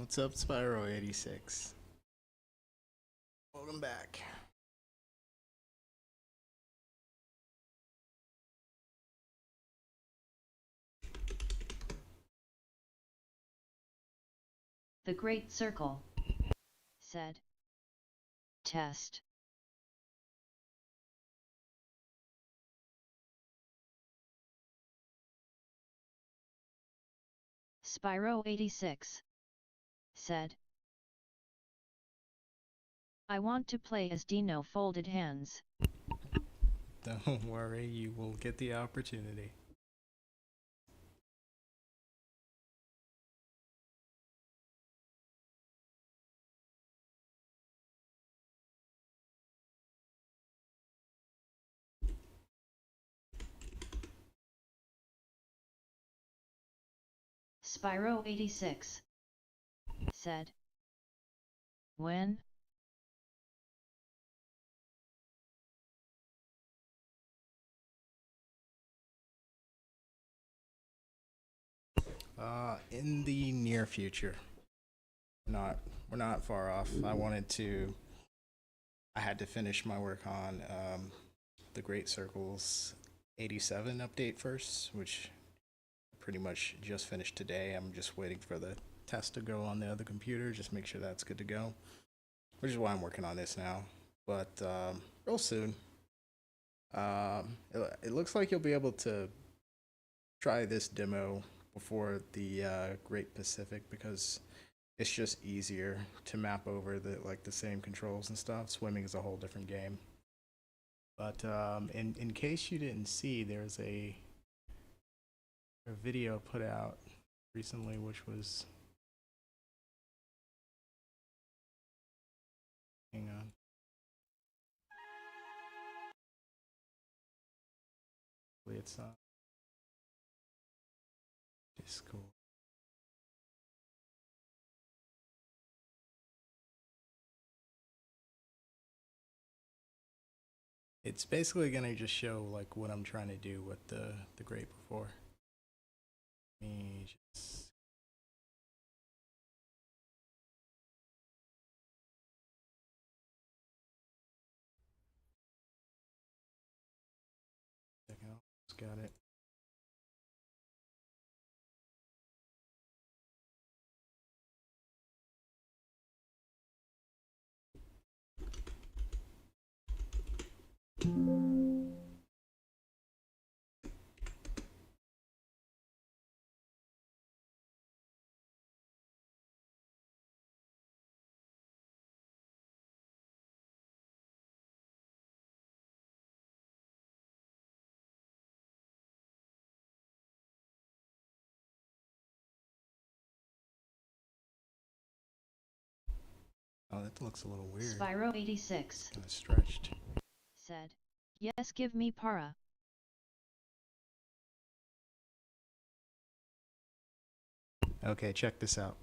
What's up, Spyro86? Welcome back. The Great Circle said. Test. Spyro86 said. I want to play as Dino Folded Hands. Don't worry, you will get the opportunity. Spyro86 said. When? In the near future. We're not far off. I had to finish my work on the Great Circles 87 update first, which pretty much just finished today. I'm just waiting for the test to go on the other computer, just make sure that's good to go, which is why I'm working on this now. But real soon, it looks like you'll be able to try this demo before the Great Pacific, because it's just easier to map over the same controls and stuff. Swimming is a whole different game. But in case you didn't see, there's a video put out recently, which was, hang on. It's on Discord. It's basically gonna just show like what I'm trying to do with the Great before. Let me just check it out. Just got it. Oh, that looks a little weird. Spyro86 kind of stretched. said. Yes, give me para. Okay, check this out.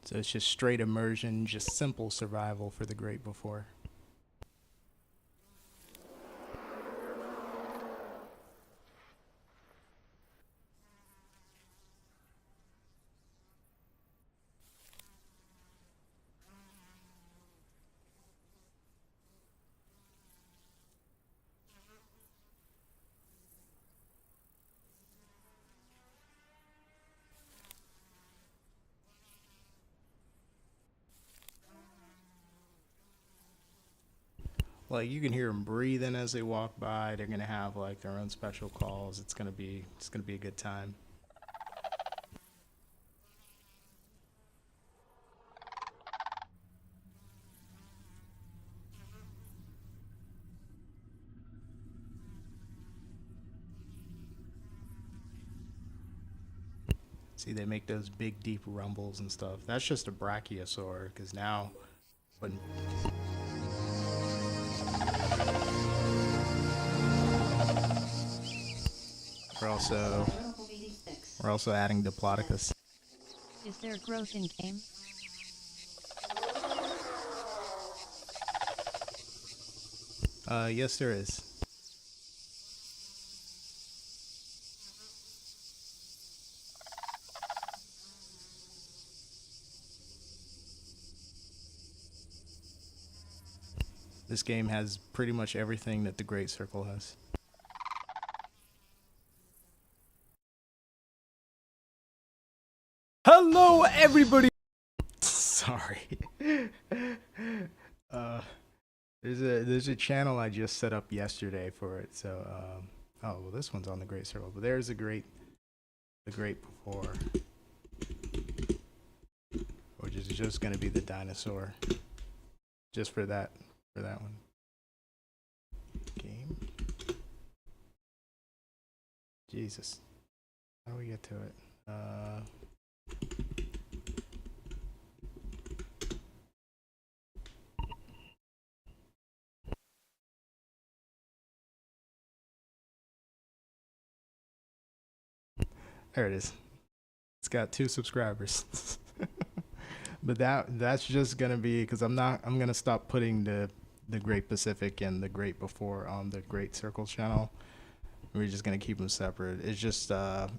So it's just straight immersion, just simple survival for the Great before. Like, you can hear them breathing as they walk by. They're gonna have like their own special calls. It's gonna be a good time. See, they make those big deep rumbles and stuff. That's just a brachiosaur, because now when we're also adding Diplodocus. Is there growth in game? Yes, there is. This game has pretty much everything that the Great Circle has. Hello, everybody. Sorry. uh, there's a channel I just set up yesterday for it. So, oh well, this one's on the Great Circle, but there's the Great Before, which is just gonna be the dinosaur, just for that one. Game. Jesus, how do we get to it? There it is. It's got 2 subscribers. But that's just gonna be because I'm gonna stop putting the Great Pacific and the Great Before on the Great Circle channel. We're just gonna keep them separate. It's just gonna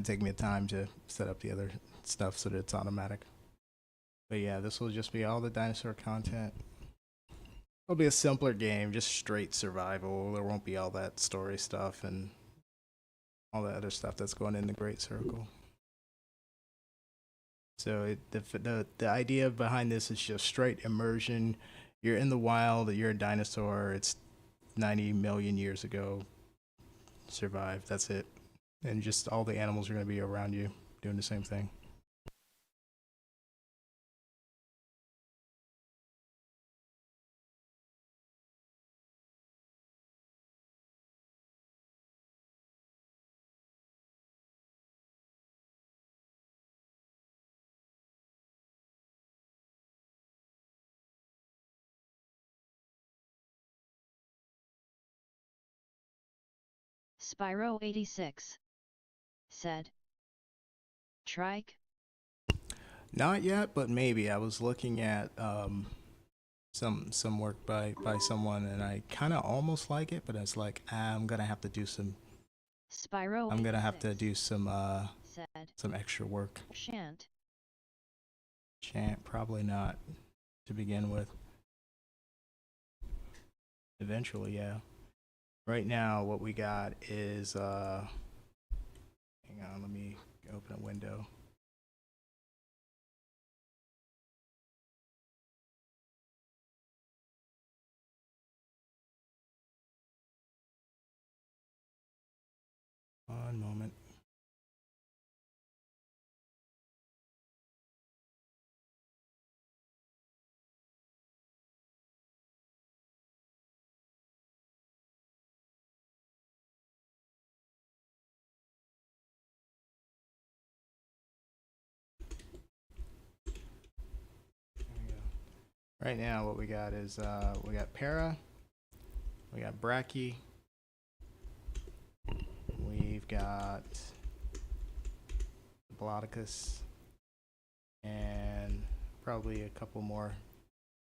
take me time to set up the other stuff so that it's automatic. But yeah, this will just be all the dinosaur content. It'll be a simpler game, just straight survival. There won't be all that story stuff and all the other stuff that's going in the Great Circle. So the idea behind this is just straight immersion. You're in the wild, you're a dinosaur, it's 90 million years ago, survived, that's it. And just all the animals are going to be around you doing the same thing. Spyro 86 said. Trike? Not yet, but maybe. I was looking at some work by someone, and I kind of almost like it, but it's like I'm gonna have to do some. Spyro. I'm gonna have to do some said. Some extra work. Shan't. Probably not to begin with. Eventually, yeah. Right now, what we got is hang on, let me open a window. One moment. Right now, what we got is we got Para, we got Brachy, we've got Bloticus, and probably a couple more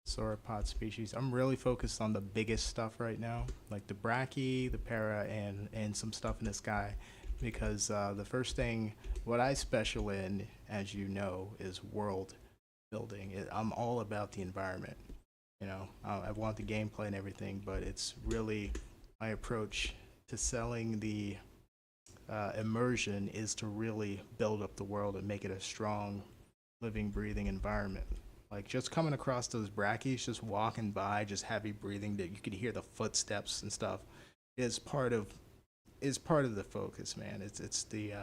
sauropod species. I'm really focused on the biggest stuff right now, like the Brachy, the Para, and some stuff in the sky, because the first thing, what I special in, as you know, is world building. I'm all about the environment. You know, I want the gameplay and everything, but it's really my approach to selling the immersion is to really build up the world and make it a strong, living, breathing environment. Like just coming across those brackies, just walking by, just heavy breathing, that you could hear the footsteps and stuff, is part of the focus, man. It's the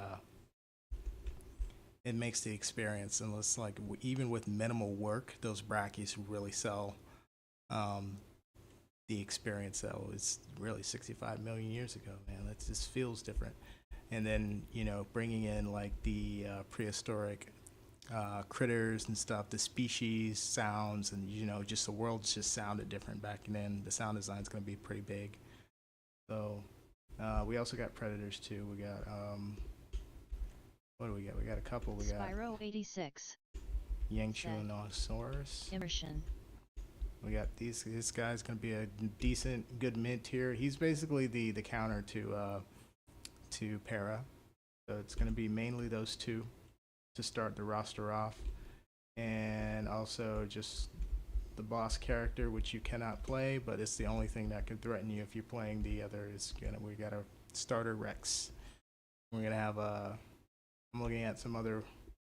it makes the experience, and it's like even with minimal work, those brackies really sell the experience that was really 65 million years ago, man. That just feels different. And then, you know, bringing in like the prehistoric critters and stuff, the species, sounds, and, you know, just the world just sounded different back then. The sound design is going to be pretty big. So we also got predators too. We got What do we got? We got a couple. We got Spyro 86. Yangchuanosaurus. Immersion. We got this guy's gonna be a decent, good mint here. He's basically the counter to Para, so it's gonna be mainly those two to start the roster off, and also just the boss character, which you cannot play, but it's the only thing that can threaten you if you're playing the other. We got a starter Rex. We're gonna have I'm looking at some other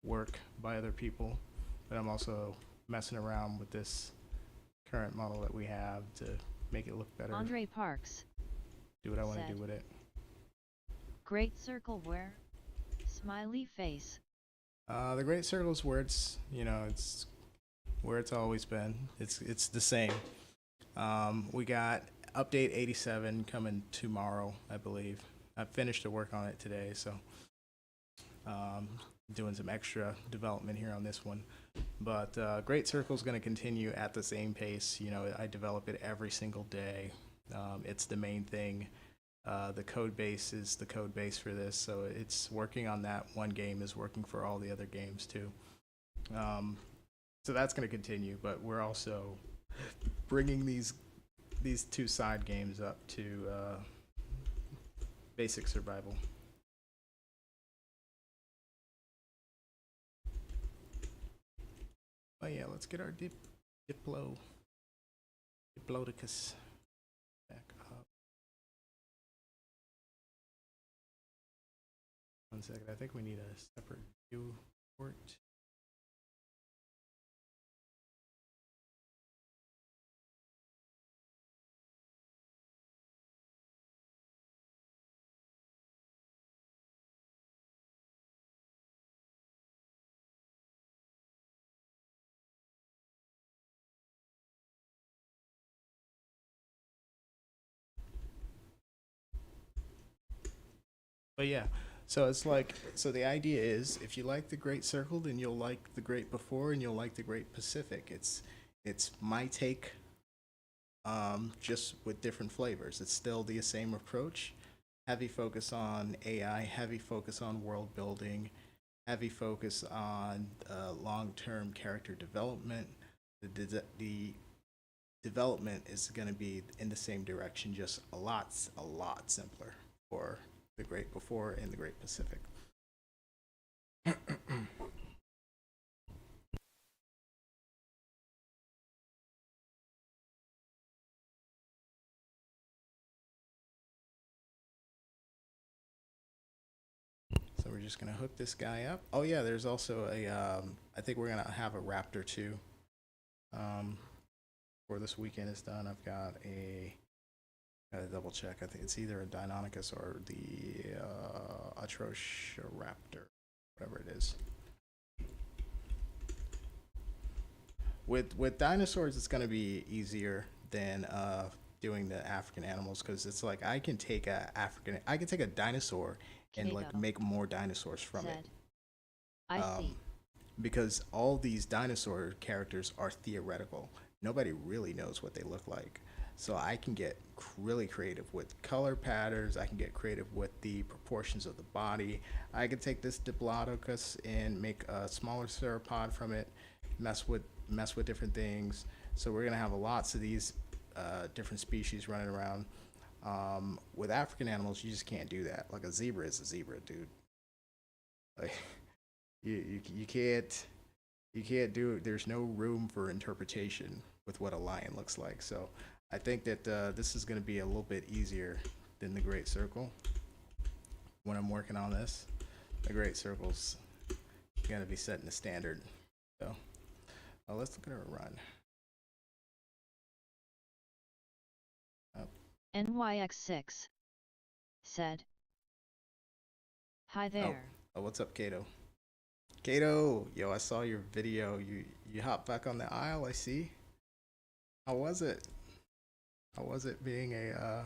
work by other people, but I'm also messing around with this current model that we have to make it look better. Andre Parks. Do what I want to do with it. Great Circle where? Smiley face. The Great Circle is where it's where it's always been. It's the same. We got update 87 coming tomorrow, I believe. I finished the work on it today, so doing some extra development here on this one. But Great Circle is going to continue at the same pace. I develop it every single day. It's the main thing. The code base is the code base for this, so it's working on that one game is working for all the other games too. So that's going to continue, but we're also bringing these two side games up to basic survival. Oh yeah, let's get our Diplodocus back up. 1 second, I think we need a separate view port. But yeah, so the idea is if you like the Great Circle, then you'll like the Great Before and you'll like the Great Pacific. It's my take, just with different flavors. It's still the same approach. Heavy focus on AI, heavy focus on world building, heavy focus on long-term character development. The development is going to be in the same direction, just a lot simpler for the Great Before and the Great Pacific. So we're just gonna hook this guy up. Oh yeah, there's also I think we're gonna have a Raptor too. Before this weekend is done, gotta double check. I think it's either a Deinonychus or the Atrociraptor, whatever it is. With dinosaurs, it's gonna be easier than doing the African animals because it's like I can take a dinosaur and like make more dinosaurs from it. I see. Because all these dinosaur characters are theoretical. Nobody really knows what they look like. So I can get really creative with color patterns. I can get creative with the proportions of the body. I can take this Diplodocus and make a smaller sauropod from it, mess with different things. So we're gonna have lots of these different species running around. With African animals, you just can't do that. Like a zebra is a zebra, dude. Like you can't do it. There's no room for interpretation with what a lion looks like. So I think that this is going to be a little bit easier than the Great Circle. When I'm working on this, the Great Circle's going to be setting the standard. So let's look at our run. NYX6 said, "Hi there." Oh, what's up, Kato? Kato, yo, I saw your video. You hopped back on the aisle. I see. How was it? How was it being a?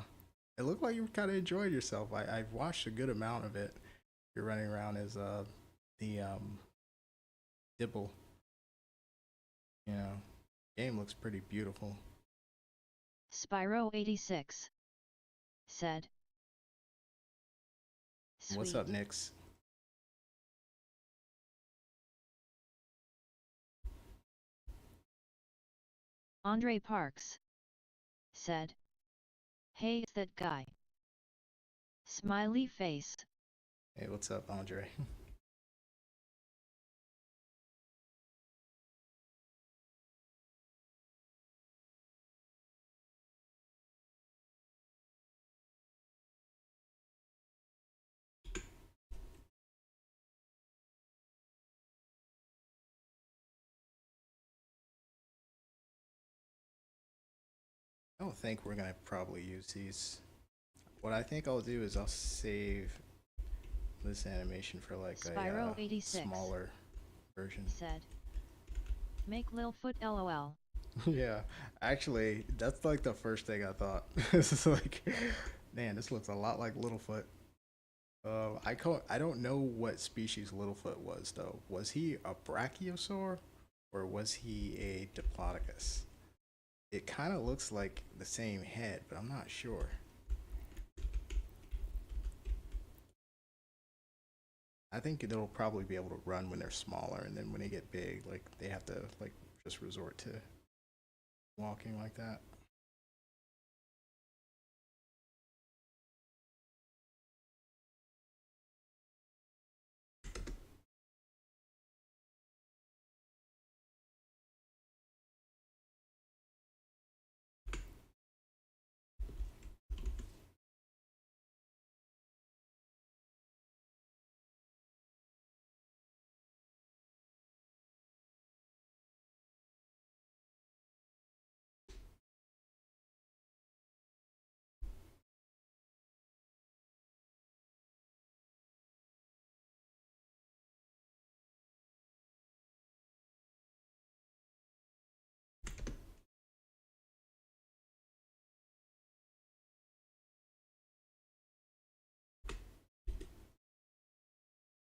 It looked like you kind of enjoyed yourself. I've watched a good amount of it. You're running around as the Dibble. Game looks pretty beautiful. Spyro 86 said, What's up, Nix? Andre Parks said, "Hey, it's that guy." Smiley face. Hey, what's up, Andre? I don't think we're gonna probably use these. What I think I'll do is I'll save this animation for like a Spyro86 smaller version. said, "Make Lilfoot LOL." Yeah, actually, that's like the first thing I thought. This is like, man, this looks a lot like Littlefoot. I don't know what species Littlefoot was though. Was he a brachiosaur or was he a diplodocus? It kind of looks like the same head, but I'm not sure. I think they'll probably be able to run when they're smaller, and then when they get big, like they have to like just resort to walking like that.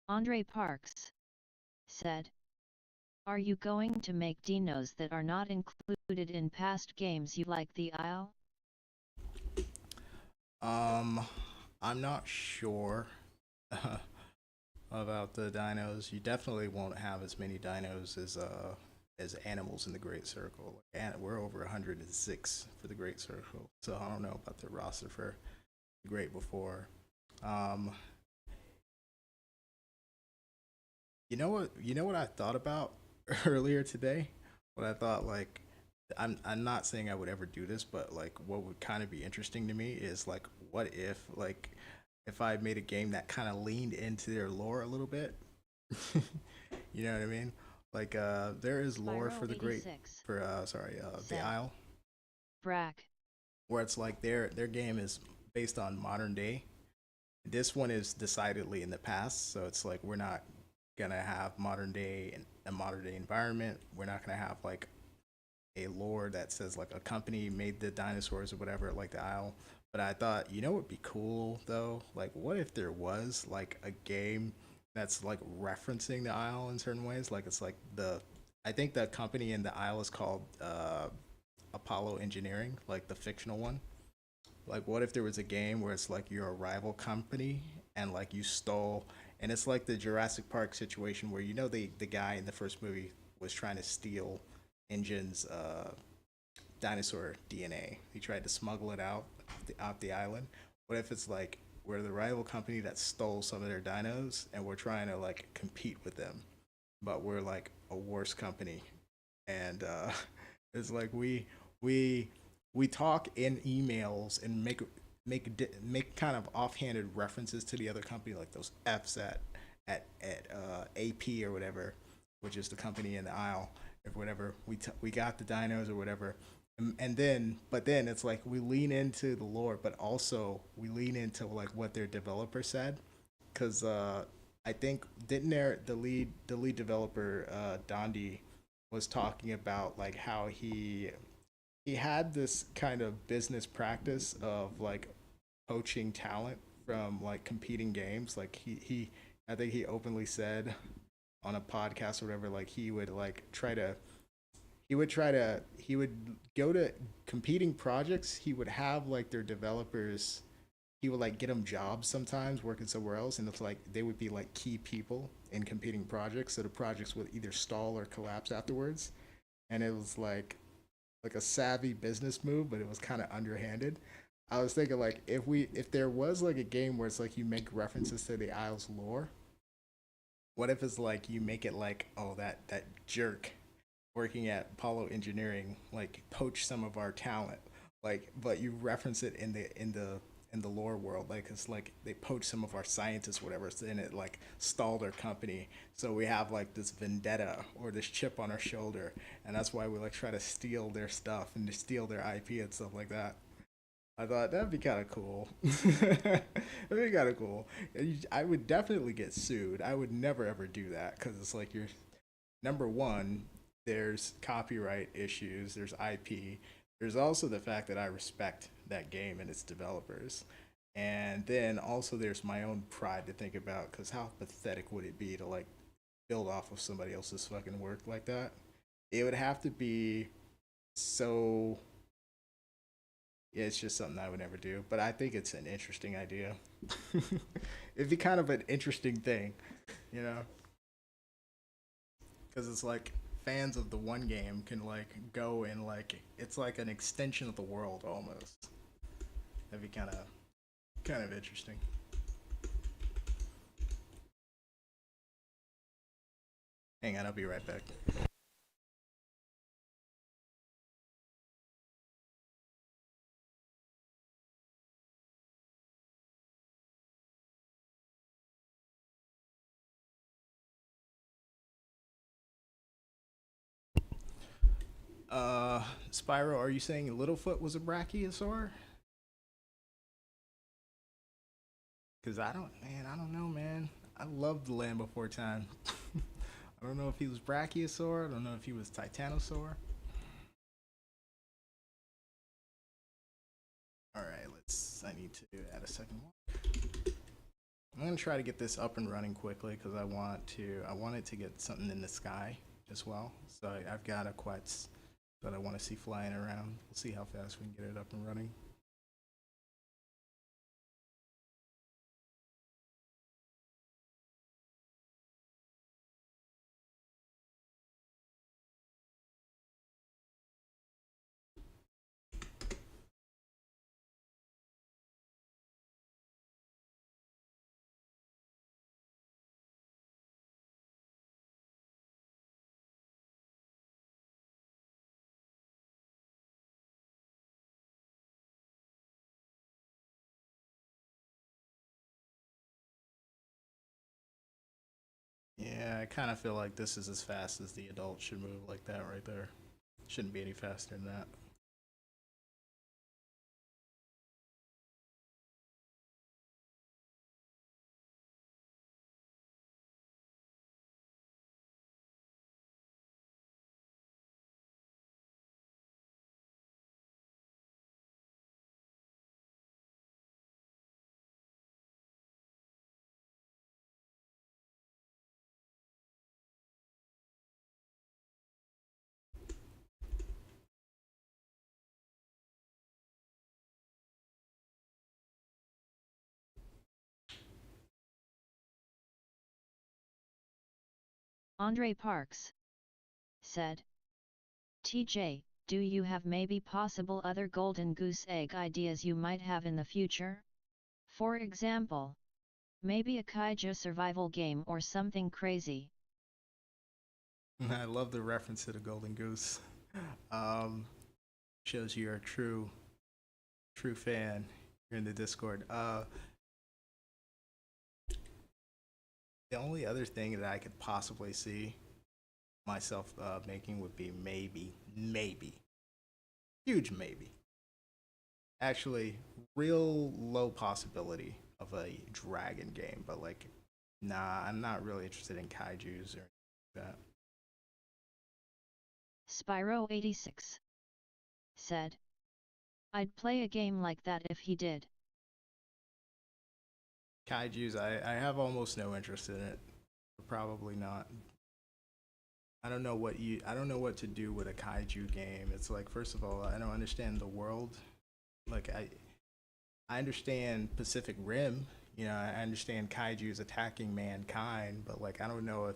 Andre Parks said, "Are you going to make dinos that are not included in past games you like the Isle?" Um, I'm not sure about the dinos. You definitely won't have as many dinos as animals in the Great Circle. And we're over 106 for the Great Circle, so I don't know about the roster for the Great before. Um, you know what? You know what I thought about earlier today? What I thought like I'm not saying I would ever do this, but like what would kind of be interesting to me is like what if I made a game that kind of leaned into their lore a little bit. You know what I mean? Like there is lore for the great Spyro86 for the said, Isle, "Brack." where it's like their game is based on modern day. This one is decidedly in the past, so it's like we're not gonna have modern day and a modern day environment. We're not gonna have like a lore that says like a company made the dinosaurs or whatever, like the Isle. But I thought, you know, what would be cool though? Like, what if there was like a game that's like referencing the Isle in certain ways? Like, it's like I think the company in the Isle is called Apollo Engineering, like the fictional one. Like, what if there was a game where it's like you're a rival company and like you stole, and it's like the Jurassic Park situation where you know the guy in the first movie was trying to steal Injun's dinosaur DNA. He tried to smuggle it out the island. What if it's like we're the rival company that stole some of their dinos and we're trying to like compete with them, but we're like a worse company, and it's like we we talk in emails and make kind of offhanded references to the other company, like those F's at AP or whatever, which is the company in the Isle, or whatever. We got the dinos or whatever, and then but then it's like we lean into the lore, but also we lean into like what their developer said, because I think didn't the lead developer Dondi was talking about like how he had this kind of business practice of like poaching talent from like competing games. Like he I think he openly said on a podcast or whatever, like he would go to competing projects. He would have like their developers. He would like get them jobs sometimes working somewhere else, and it's like they would be like key people in competing projects. So the projects would either stall or collapse afterwards. And it was like like a savvy business move, but it was kind of underhanded. I was thinking like if there was like a game where it's like you make references to the Isles lore, what if it's like you make it like, oh, that jerk working at Apollo Engineering like poach some of our talent, like, but you reference it in the lore world, like it's like they poach some of our scientists, whatever, so then it like stalled our company, so we have like this vendetta or this chip on our shoulder, and that's why we like try to steal their stuff and to steal their IP and stuff like that. I thought that'd be kind of cool. That'd be kind of cool. I would definitely get sued. I would never ever do that because it's like you're number one. There's copyright issues. There's IP. There's also the fact that I respect that game and its developers. And then also there's my own pride to think about because how pathetic would it be to like build off of somebody else's fucking work like that? It would have to be so, yeah, it's just something I would never do. But I think it's an interesting idea. It'd be kind of an interesting thing, you know, because it's like fans of the one game can like go and like it's like an extension of the world almost. That'd be kind of interesting. Hang on, I'll be right back. Spyro, are you saying Littlefoot was a brachiosaur? Because I don't, man, I don't know, man. I love the Land Before Time. I don't know if he was brachiosaur. I don't know if he was titanosaur. All right, let's. I need to add a second one. I'm gonna try to get this up and running quickly because I want it to get something in the sky as well. So I've got a quets that I want to see flying around. We'll see how fast we can get it up and running. Yeah, I kind of feel like this is as fast as the adult should move like that right there. Shouldn't be any faster than that. Andre Parks said, TJ, do you have maybe possible other golden goose egg ideas you might have in the future? For example, maybe a kaiju survival game or something crazy. I love the reference to the golden goose. Um, Shows you're a true fan. You're in the Discord. The only other thing that I could possibly see myself making would be maybe, huge maybe. Actually, real low possibility of a dragon game, but like, nah, I'm not really interested in kaiju's or anything like that. Spyro86 said, I'd play a game like that if he did. Kaiju's, I have almost no interest in it. Probably not. I don't know what to do with a kaiju game. It's like first of all, I don't understand the world. Like I understand Pacific Rim. You know, I understand kaiju's attacking mankind, but like I don't know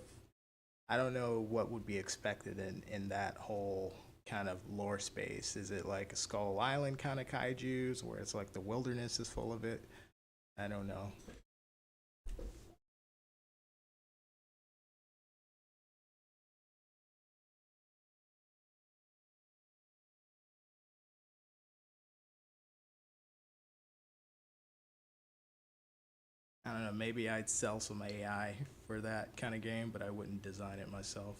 what would be expected in that whole kind of lore space? Is it like a Skull Island kind of kaiju's where it's like the wilderness is full of it? I don't know. I don't know. Maybe I'd sell some AI for that kind of game, but I wouldn't design it myself.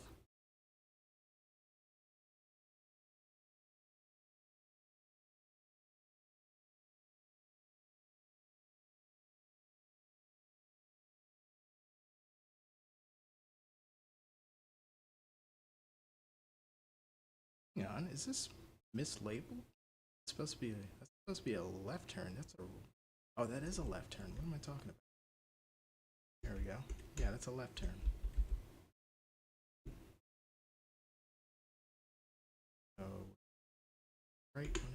You know, is this mislabeled? It's supposed to be that's supposed to be a left turn. That's a oh, that is a left turn. What am I talking about? There we go. Yeah, that's a left turn. So right one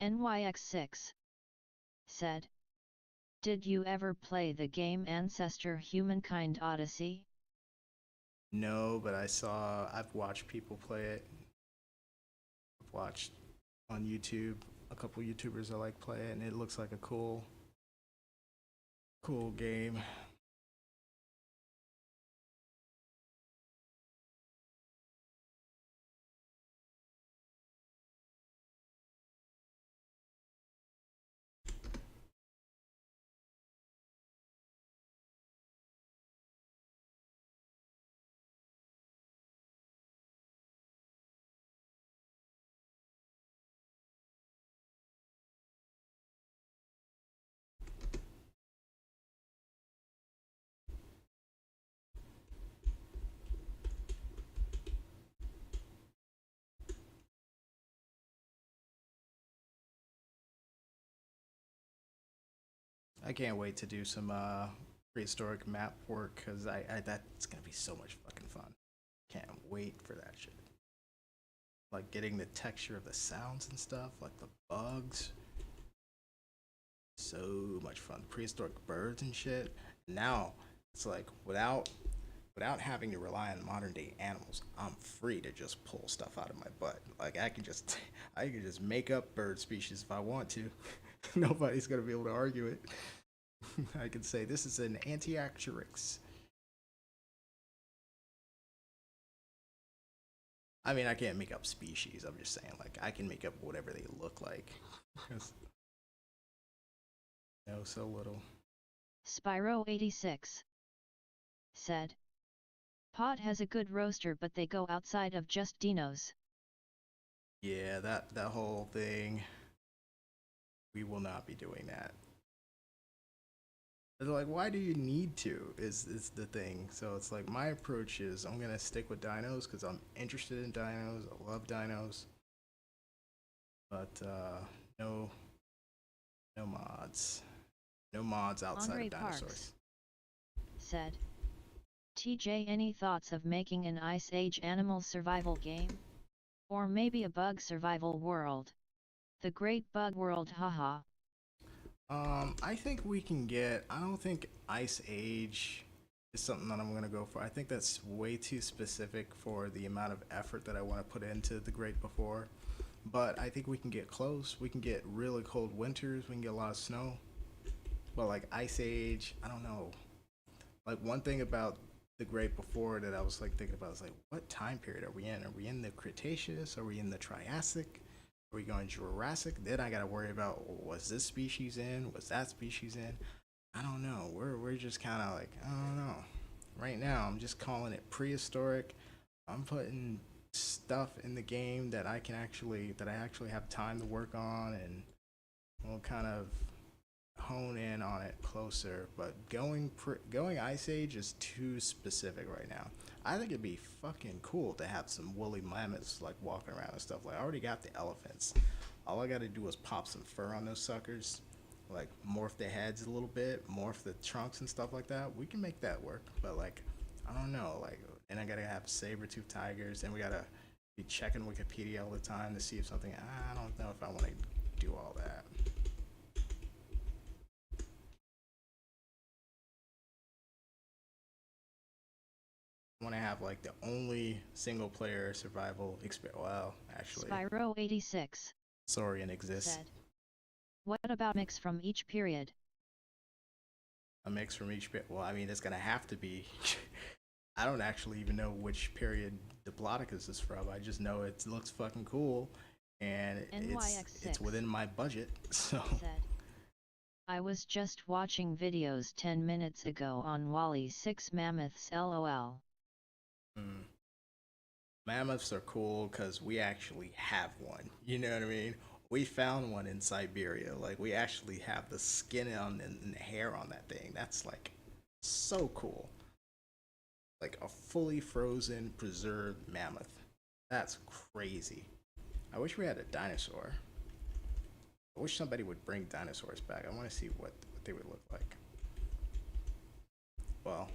into NYX6 said, did you ever play the game Ancestor Humankind Odyssey? no, but I've watched people play it. I've watched on YouTube a couple YouTubers I like play it, and it looks like a cool game. I can't wait to do some prehistoric map work because I that's gonna be so much fucking fun. Can't wait for that shit. Like getting the texture of the sounds and stuff, like the bugs. So much fun. Prehistoric birds and shit. Now it's like without having to rely on modern day animals, I'm free to just pull stuff out of my butt. Like I can just make up bird species if I want to. Nobody's gonna be able to argue it. I can say this is an Antiarcturix. I mean, I can't make up species. I'm just saying, like, I can make up whatever they look like. Know so little. Spyro86 said, Pod has a good roaster but they go outside of just dinos. Yeah, that whole thing. We will not be doing that. They're like, why do you need to? Is the thing. So it's like my approach is I'm gonna stick with dinos because I'm interested in dinos. I love dinos, but no no mods, no mods outside Andre of Parks dinosaurs. said, TJ, any thoughts of making an Ice Age animal survival game? Or maybe a bug survival world? The Great Bug World, haha. I think we can get. I don't think Ice Age is something that I'm gonna go for. I think that's way too specific for the amount of effort that I want to put into the Great Before. But I think we can get close. We can get really cold winters. We can get a lot of snow. But like Ice Age, I don't know. Like one thing about the Great Before that I was like thinking about is like, what time period are we in? Are we in the Cretaceous? Are we in the Triassic? Are we going Jurassic? Then I gotta worry about was this species in? Was that species in? I don't know. We're just kind of like I don't know. Right now, I'm just calling it prehistoric. I'm putting stuff in the game that I actually have time to work on, and we'll kind of hone in on it closer. But going Ice Age is too specific right now. I think it'd be fucking cool to have some woolly mammoths like walking around and stuff. Like I already got the elephants. All I got to do is pop some fur on those suckers, like morph the heads a little bit, morph the trunks and stuff like that. We can make that work. But like, I don't know. Like, and I gotta have saber-tooth tigers, and we gotta be checking Wikipedia all the time to see if something. I don't know if I want to do all that. have like the only single player survival experience. Well, actually, Spyro 86 Saurian exists. said. What about mix from each period? A mix from each bit. Well, I mean, it's gonna have to be. I don't actually even know which period Diplodocus is from. I just know it looks fucking cool, and it's within my budget. So. Said. I was just watching videos 10 minutes ago on Wally 6 mammoths lol. Mammoths are cool because we actually have one. You know what I mean? We found one in Siberia. Like, we actually have the skin on and the hair on that thing. That's like so cool. Like a fully frozen, preserved mammoth. That's crazy. I wish we had a dinosaur. I wish somebody would bring dinosaurs back. I want to see what they would look like. Well,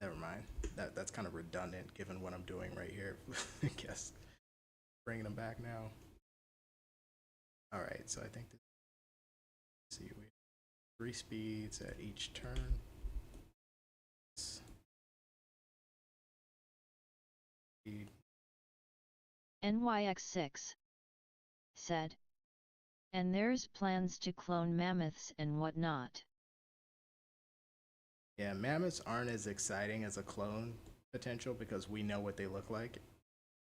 never mind. That's kind of redundant given what I'm doing right here. I guess bringing them back now. All right, so I think let's see, we have 3 speeds at each turn. Speed. NYX6 said. And there's plans to clone mammoths and whatnot. Yeah, mammoths aren't as exciting as a clone potential because we know what they look like.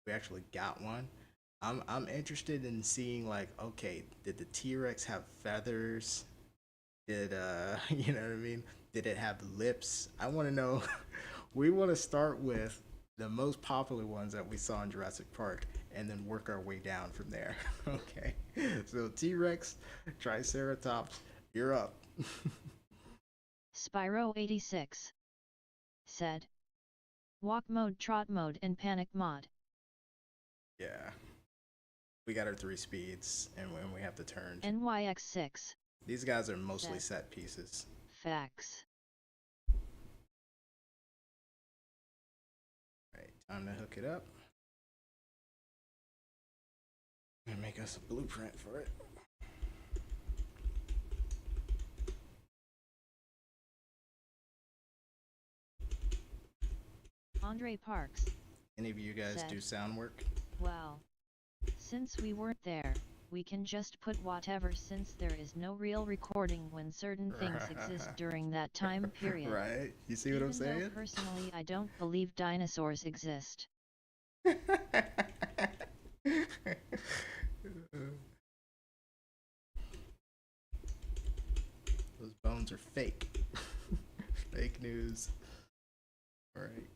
We actually got one. I'm interested in seeing, like, okay, did the T-Rex have feathers? Did you know what I mean? Did it have lips? I want to know. We want to start with the most popular ones that we saw in Jurassic Park and then work our way down from there. Okay. So T-Rex, Triceratops, you're up. Spyro 86 said. Walk mode, trot mode, and panic mod. Yeah. We got our 3 speeds and when we have the turns. NYX6. These guys are mostly set pieces. Facts. Alright, time to hook it up. I'm gonna make us a blueprint for it. Andre Parks. Any of you guys do sound work? Well, since we weren't there, we can just put whatever since there is no real recording when certain things exist during that time period. Right? You see what I'm saying? Though personally, I don't believe dinosaurs exist. Those bones are fake. Fake news. All right.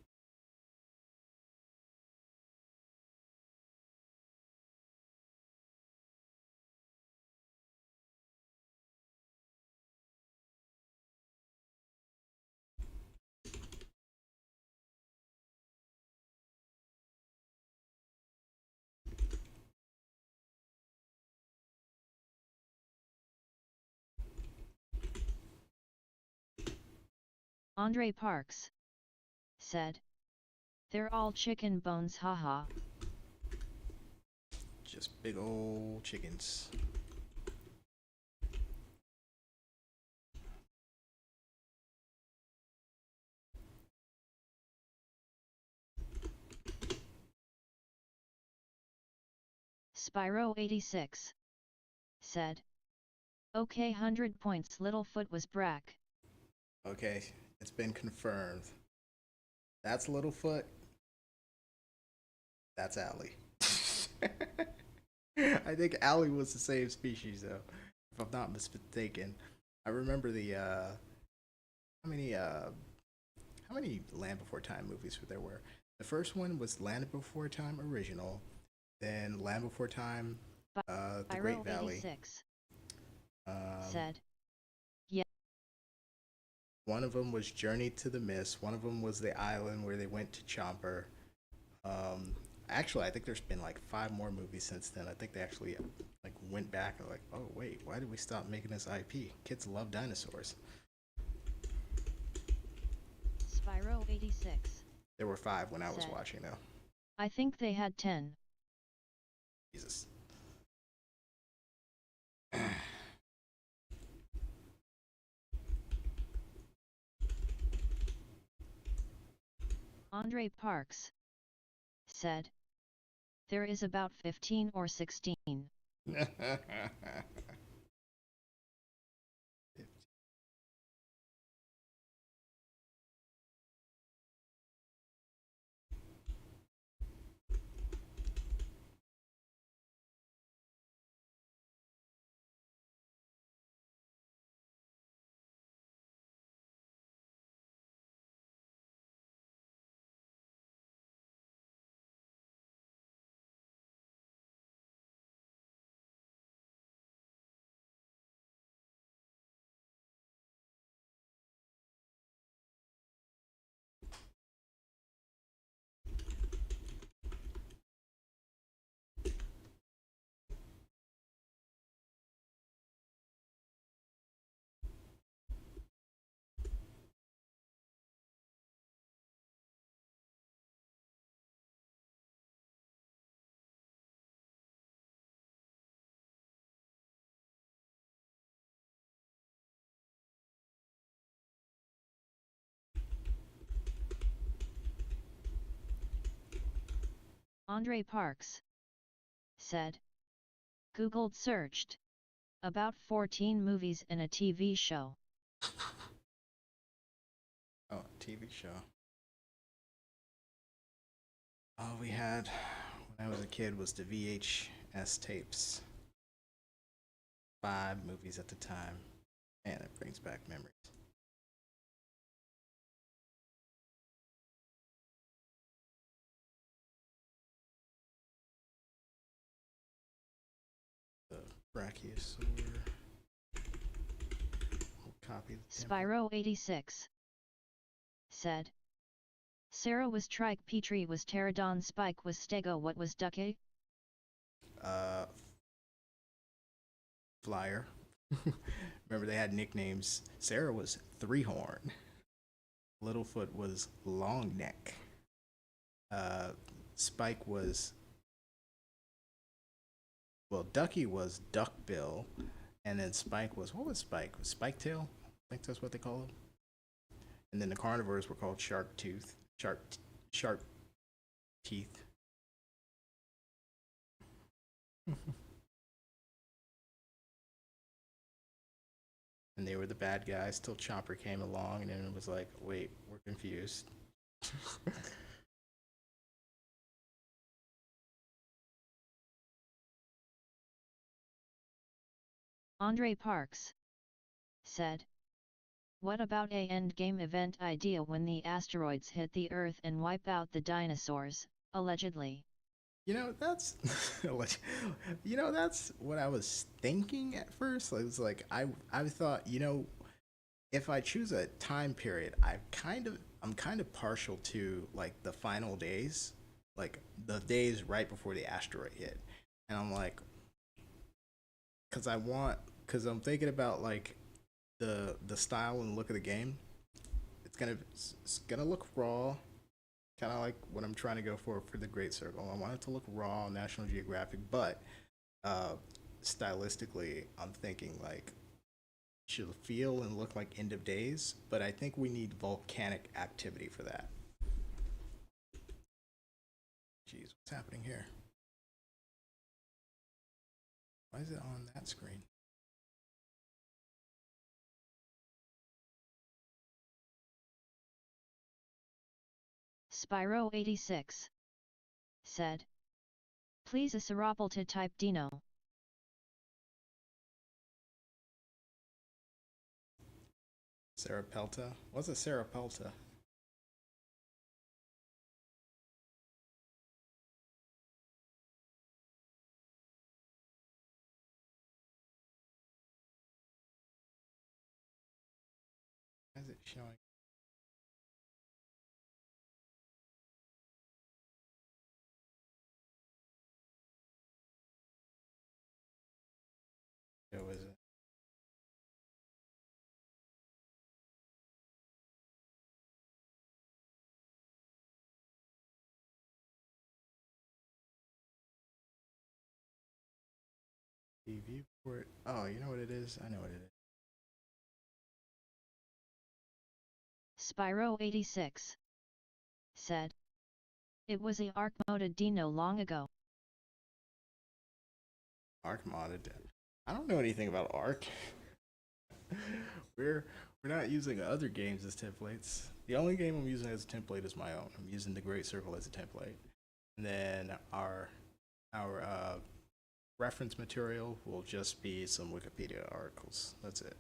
Andre Parks said. They're all chicken bones, haha. Just big old chickens. Spyro 86 said. Okay, 100 points. Littlefoot was Brack. Okay, it's been confirmed. That's Littlefoot. That's Allie. I think Allie was the same species though, if I'm not mistaken. I remember the how many Land Before Time movies there were. The first one was Land Before Time original, then Land Before Time, The Great Valley. 86 said. Yeah. One of them was Journey to the Mist. One of them was the island where they went to Chomper. Actually, I think there's been like 5 more movies since then. I think they actually like went back and like, oh wait, why did we stop making this IP? Kids love dinosaurs. Spyro 86. There were 5 when I was watching though. I think they had 10. Jesus. Andre Parks said, there is about 15 or 16. Andre Parks said, Googled searched about 14 movies and a TV show. Oh, TV show. All we had when I was a kid was the VHS tapes. 5 movies at the time. Man, it brings back memories. The Brachiosaur. We'll copy the template. Spyro86 said, Sarah was Trike Petrie was Pterodon Spike was Stego what was Ducky? Flyer. Remember they had nicknames. Sarah was Three Horn. Littlefoot was Long Neck. Spike was, well, Ducky was Duckbill, and then Spike was, what was Spike? Was Spike Tail? I think that's what they call him. And then the carnivores were called Shark Tooth, Shark Teeth. And they were the bad guys till Chopper came along, and then it was like, wait, we're confused. Andre Parks said, what about a endgame event idea when the asteroids hit the Earth and wipe out the dinosaurs, allegedly? You know, that's that's what I was thinking at first. It was like I thought, if I choose a time period, I'm kind of partial to like the final days, like the days right before the asteroid hit. And I'm like, cuz I'm thinking about like the style and look of the game. It's gonna look raw, kind of like what I'm trying to go for the Great Circle. I want it to look raw, National Geographic, but uh, stylistically, I'm thinking like should feel and look like End of Days, but I think we need volcanic activity for that. Jeez, what's happening here? Why is it on that screen? Spyro86 said, please a Seropal to type Dino. Sarapelta? What's a Sarapelta? Why is it showing? It was it? The viewport. Oh, you know what it is? I know what it is. Spyro86 said. It was a ARC moded Dino long ago. Arc modded. I don't know anything about Arc. we're we're not using other games as templates. The only game I'm using as a template is my own. I'm using the Great Circle as a template, and then our reference material will just be some Wikipedia articles. That's it.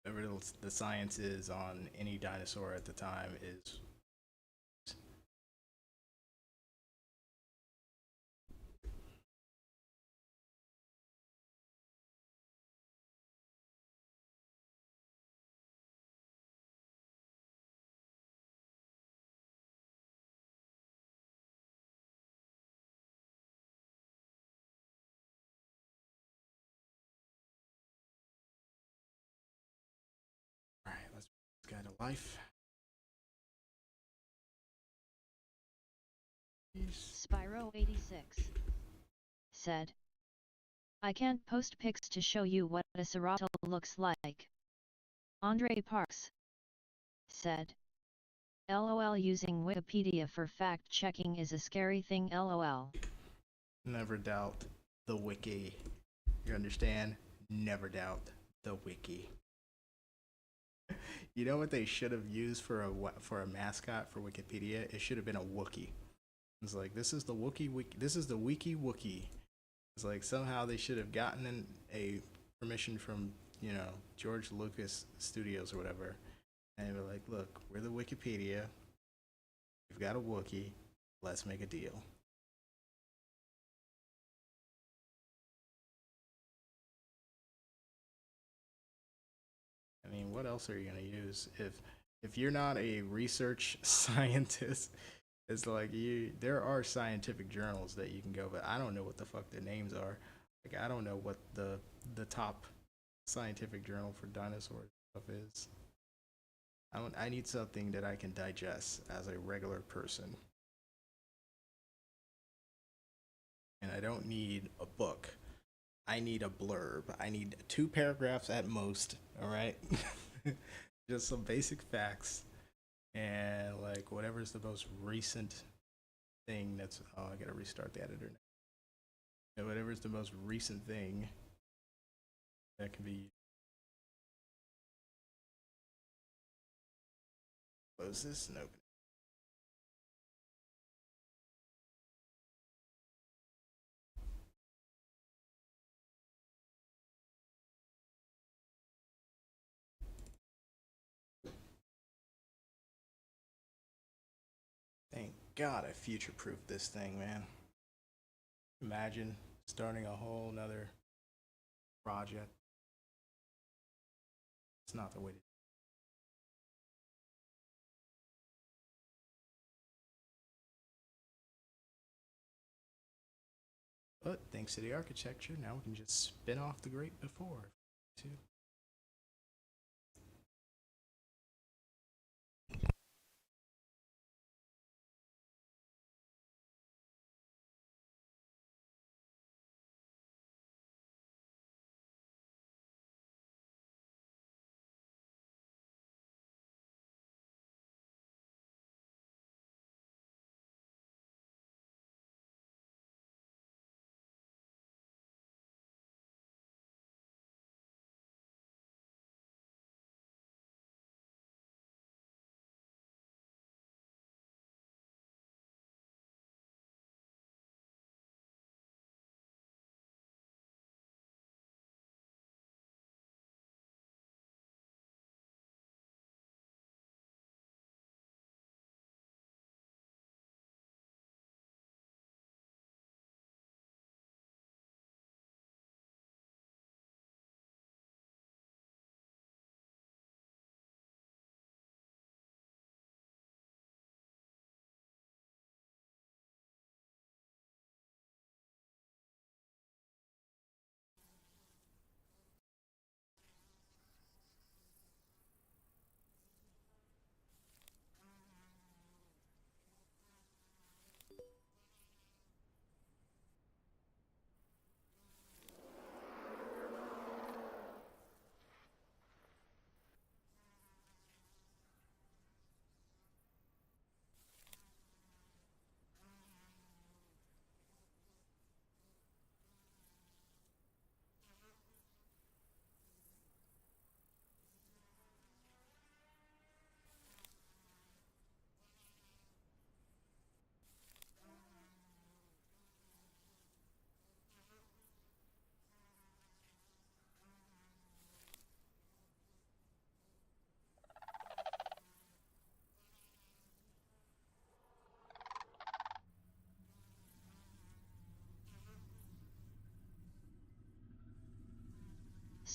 Whatever the science is on any dinosaur at the time is. All right, let's bring this guy to life. Spyro86 said. I can't post pics to show you what a Ceratops looks like. Andre Parks said. LOL, using Wikipedia for fact checking is a scary thing, LOL. Never doubt the wiki. You understand? Never doubt the wiki. You know what they should have used for a mascot for Wikipedia? It should have been a Wookiee. It's like, this is the Wookiee wiki. This is the wiki Wookiee. It's like somehow they should have gotten a permission from, George Lucas Studios or whatever, and they were like, look, we're the Wikipedia. We've got a Wookiee. Let's make a deal. I mean, what else are you gonna use if you're not a research scientist? It's like there are scientific journals that you can go, but I don't know what the fuck their names are. Like, I don't know what the top scientific journal for dinosaur stuff is. I need something that I can digest as a regular person. And I don't need a book. I need a blurb. I need 2 paragraphs at most, all right? Just some basic facts and like whatever's the most recent thing that's I gotta restart the editor now. And whatever's the most recent thing that can be close this and open it. Thank God I future-proofed this thing, man. Imagine starting a whole nother project. It's not the way to. But thanks to the architecture, now we can just spin off the great before too.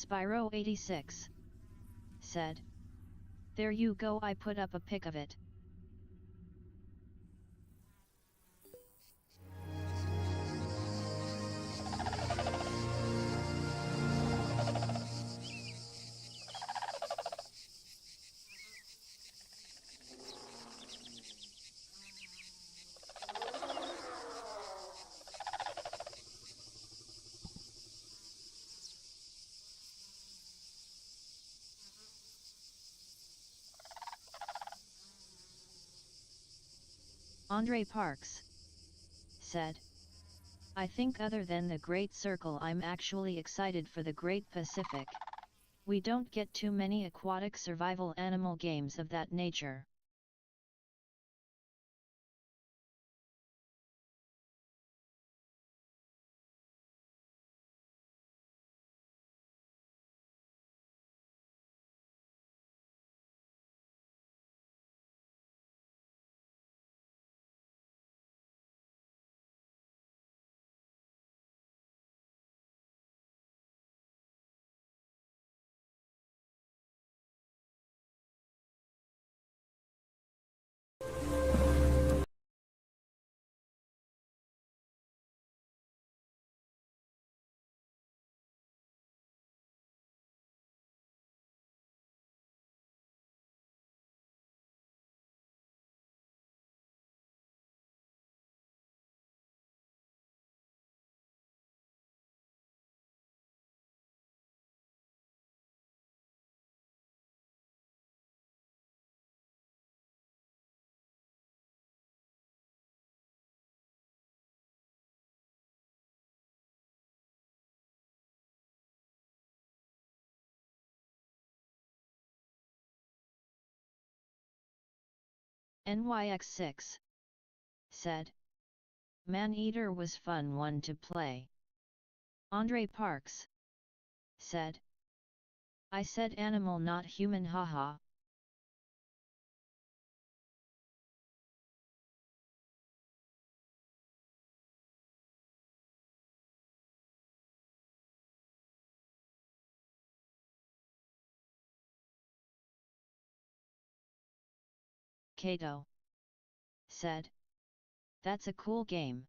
Spyro86 said. There you go, I put up a pic of it. Andre Parks said. I think other than the Great Circle, I'm actually excited for the Great Pacific. We don't get too many aquatic survival animal games of that nature. NYX6 said. Man-Eater was fun one to play. Andre Parks said. I said animal not human, haha. Kato said. That's a cool game.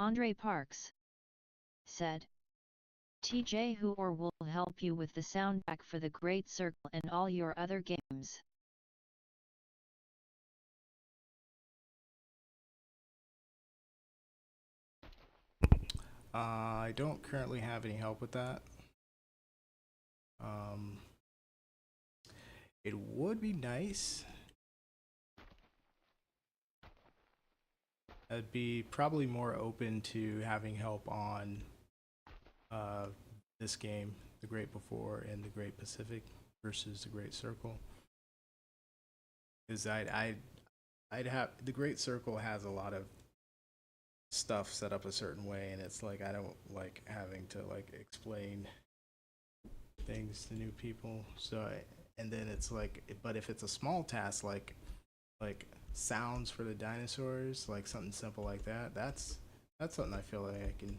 Andre Parks said. TJ who or will help you with the soundtrack for the Great Circle and all your other games. I don't currently have any help with that. It would be nice. I'd be probably more open to having help on this game, The Great Before and The Great Pacific versus The Great Circle. Because I'd have The Great Circle has a lot of stuff set up a certain way, and it's like I don't like having to like explain things to new people. And then it's like, but if it's a small task like sounds for the dinosaurs, like something simple like that, that's something I feel like I can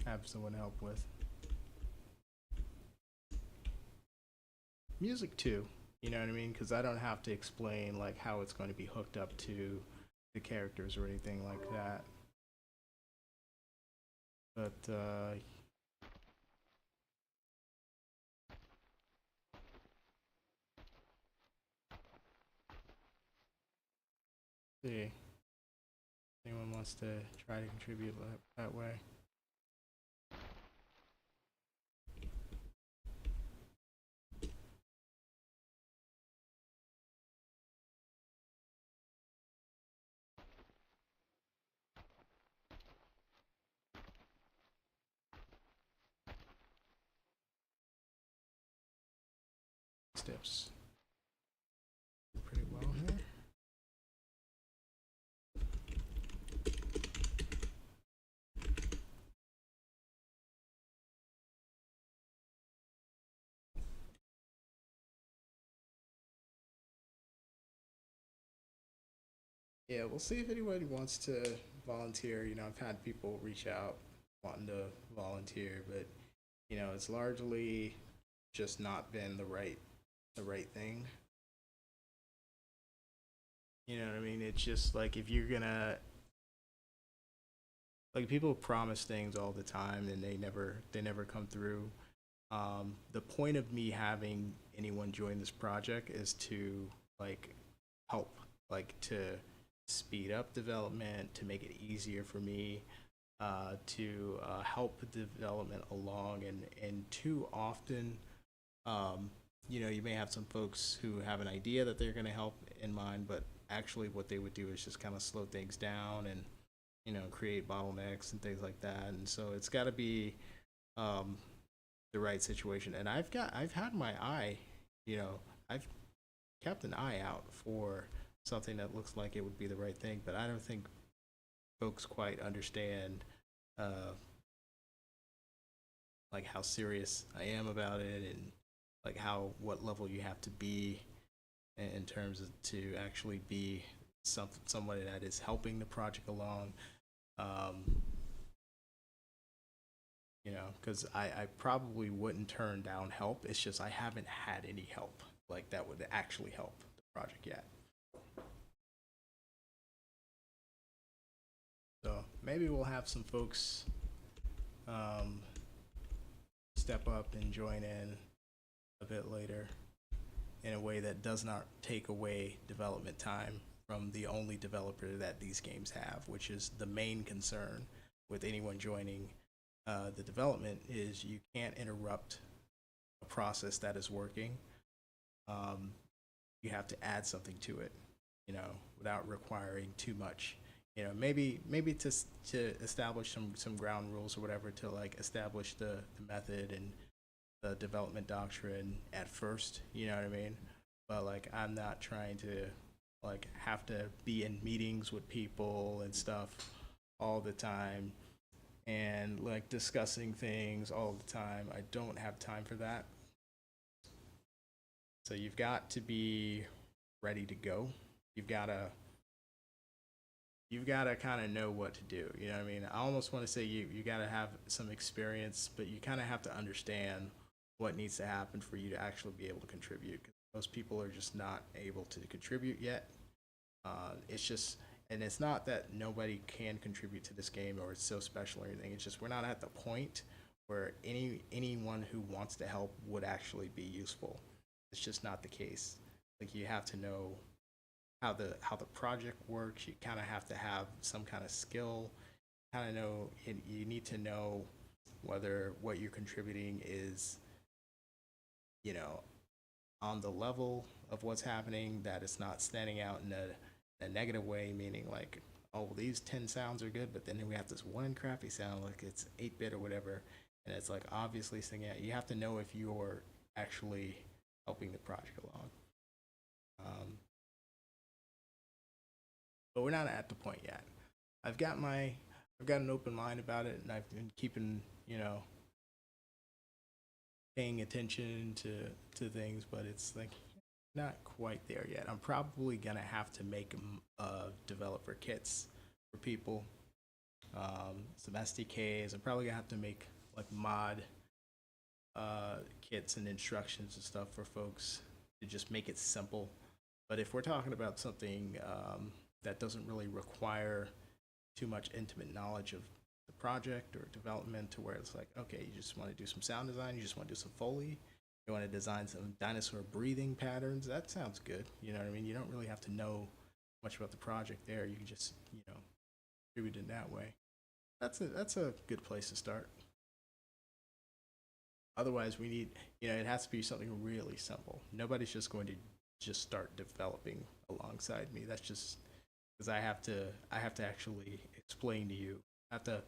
have someone help with. Music too, you know what I mean? Because I don't have to explain like how it's going to be hooked up to the characters or anything like that. But see, anyone wants to try to contribute that way. Steps pretty well here. Yeah, we'll see if anybody wants to volunteer. You know, I've had people reach out wanting to volunteer, but you know, it's largely just not been the right thing. You know what I mean? It's just like if you're gonna like people promise things all the time and they never come through. The point of me having anyone join this project is to like help, like to speed up development, to make it easier for me, to help the development along. And too often, you know, you may have some folks who have an idea that they're going to help in mind, but actually what they would do is just kind of slow things down and you know create bottlenecks and things like that. And so it's got to be um, the right situation. And I've had my eye, you know, I've kept an eye out for something that looks like it would be the right thing, but I don't think folks quite understand uh, like how serious I am about it, and like how what level you have to be in terms of to actually be somebody that is helping the project along. Um, you know, because I probably wouldn't turn down help. It's just I haven't had any help like that would actually help the project yet. So maybe we'll have some folks um, step up and join in a bit later in a way that does not take away development time from the only developer that these games have, which is the main concern with anyone joining the development is you can't interrupt a process that is working. Um, you have to add something to it, you know, without requiring too much. You know, maybe to establish some ground rules or whatever to like establish the method and the development doctrine at first. You know what I mean? But like, I'm not trying to like have to be in meetings with people and stuff all the time and like discussing things all the time. I don't have time for that. So you've got to be ready to go. You've got to you've got to kind of know what to do. You know what I mean? I almost want to say you got to have some experience, but you kind of have to understand what needs to happen for you to actually be able to contribute. 'Cause most people are just not able to contribute yet. It's just And it's not that nobody can contribute to this game or it's so special or anything. It's just we're not at the point where anyone who wants to help would actually be useful. It's just not the case. Like you have to know how the project works. You kind of have to have some kind of skill. Kind of know you need to know whether what you're contributing is, you know, on the level of what's happening, that it's not standing out in a negative way, meaning like, oh, well, these 10 sounds are good, but then we have this one crappy sound, like it's 8-bit or whatever, and it's like obviously singing out. You have to know if you're actually helping the project along. But we're not at the point yet. I've got an open mind about it, and I've been keeping, paying attention to things, but it's like not quite there yet. I'm probably gonna have to make developer kits for people, some SDKs. I'm probably gonna have to make like mod kits and instructions and stuff for folks to just make it simple. But if we're talking about something that doesn't really require too much intimate knowledge of the project or development, to where it's like, okay, you just want to do some sound design, you just want to do some Foley, you want to design some dinosaur breathing patterns, that sounds good. You know what I mean? You don't really have to know much about the project there. You can just, contribute in that way. That's a good place to start. Otherwise, we need, it has to be something really simple. Nobody's just going to just start developing alongside me. That's just because I have to actually explain to you. I have to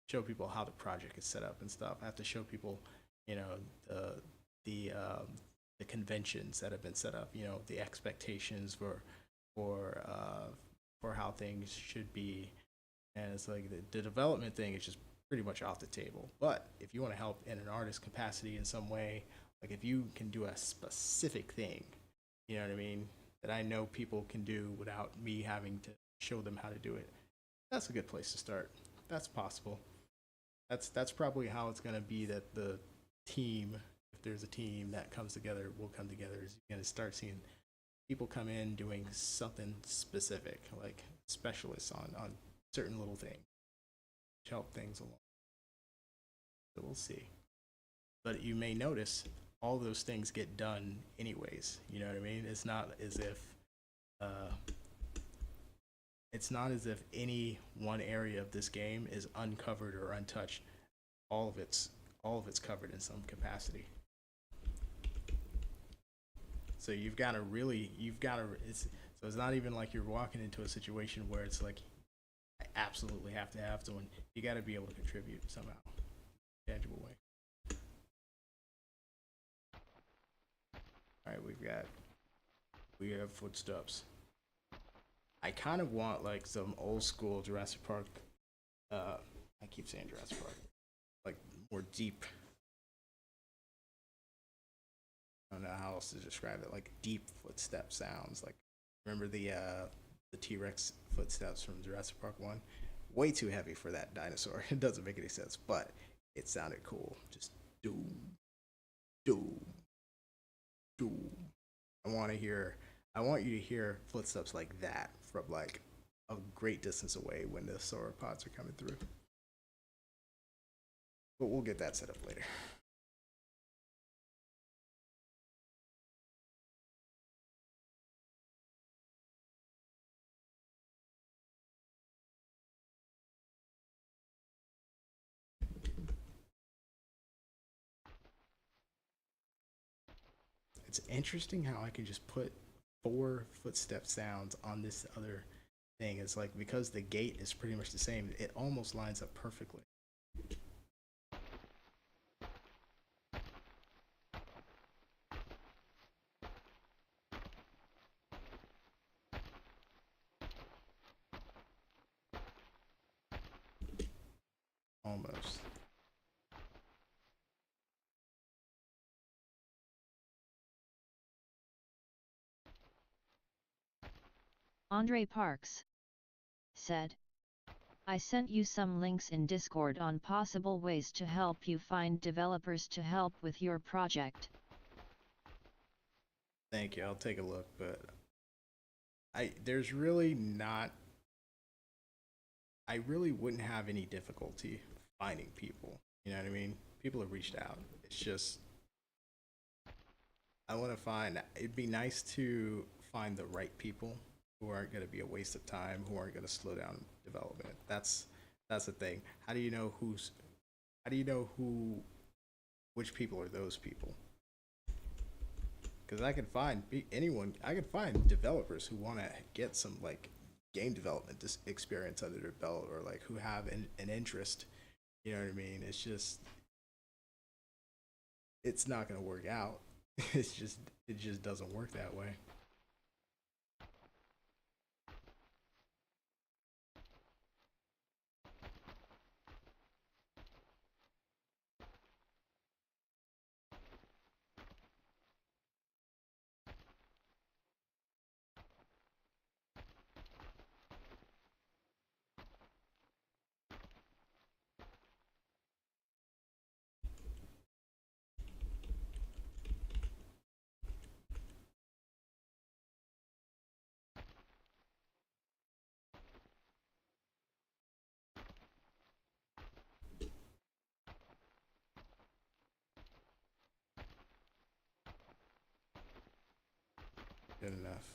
show people how the project is set up and stuff. I have to show people, the the um, the conventions that have been set up. The expectations for how things should be. And it's like the development thing is just pretty much off the table. But if you want to help in an artist capacity in some way, like if you can do a specific thing, you know what I mean, that I know people can do without me having to show them how to do it, that's a good place to start. That's possible. That's probably how it's going to be, that the team, if there's a team that comes together, will come together. Is you're going to start seeing people come in doing something specific, like specialists on certain little things, to help things along. So we'll see. But you may notice all those things get done anyways. You know what I mean? Uh, it's not as if any one area of this game is uncovered or untouched. All of it's covered in some capacity. So it's not even like you're walking into a situation where it's like I absolutely have to have someone. You got to be able to contribute somehow, tangible way. All right, we have footsteps. I kind of want like some old school Jurassic Park. I keep saying Jurassic Park, like more deep. I don't know how else to describe it. Like deep footstep sounds. Like remember the T Rex footsteps from Jurassic Park One? Way too heavy for that dinosaur. It doesn't make any sense, but it sounded cool. Just doom, doom, doom. I want to hear. I want you to hear footsteps like that from like a great distance away when the sauropods are coming through. But we'll get that set up later. It's interesting how I can just put 4 footstep sounds on this other thing. It's like because the gate is pretty much the same, it almost lines up perfectly. Almost. Andre Parks said, I sent you some links in Discord on possible ways to help you find developers to help with your project. Thank you. I'll take a look, but there's really not I really wouldn't have any difficulty finding people. You know what I mean? People have reached out. It's just I want to find. It'd be nice to find the right people who aren't going to be a waste of time, who aren't going to slow down development. That's the thing. How do you know who's? How do you know who? Which people are those people? Because I can find anyone. I can find developers who want to get some like game development experience under their belt, or like who have an interest. You know what I mean? It's just it's not going to work out. It just doesn't work that way. Good enough.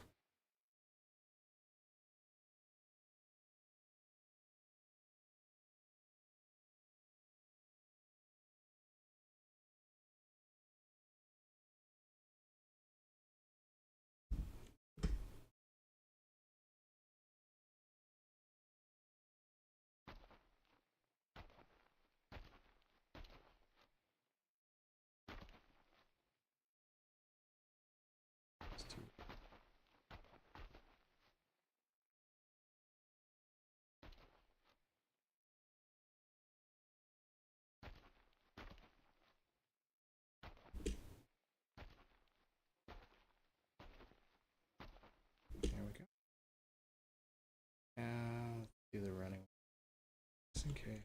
There we go. Now let's do the running just in case.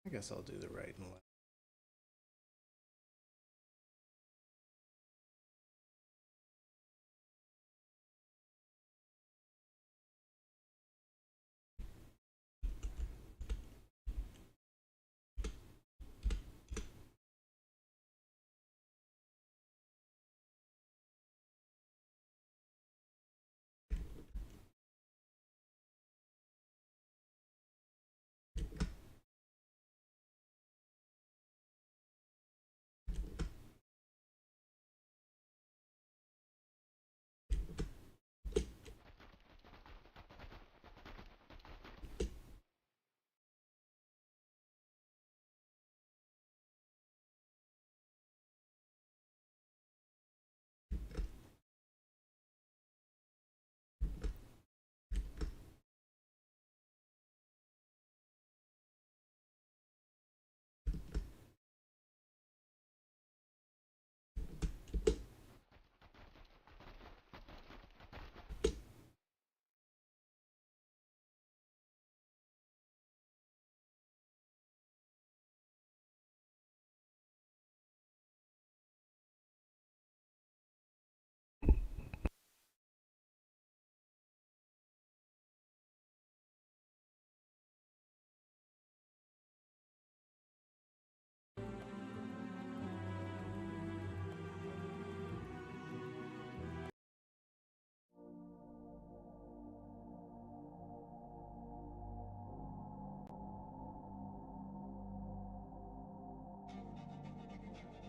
I guess I'll do the right and left.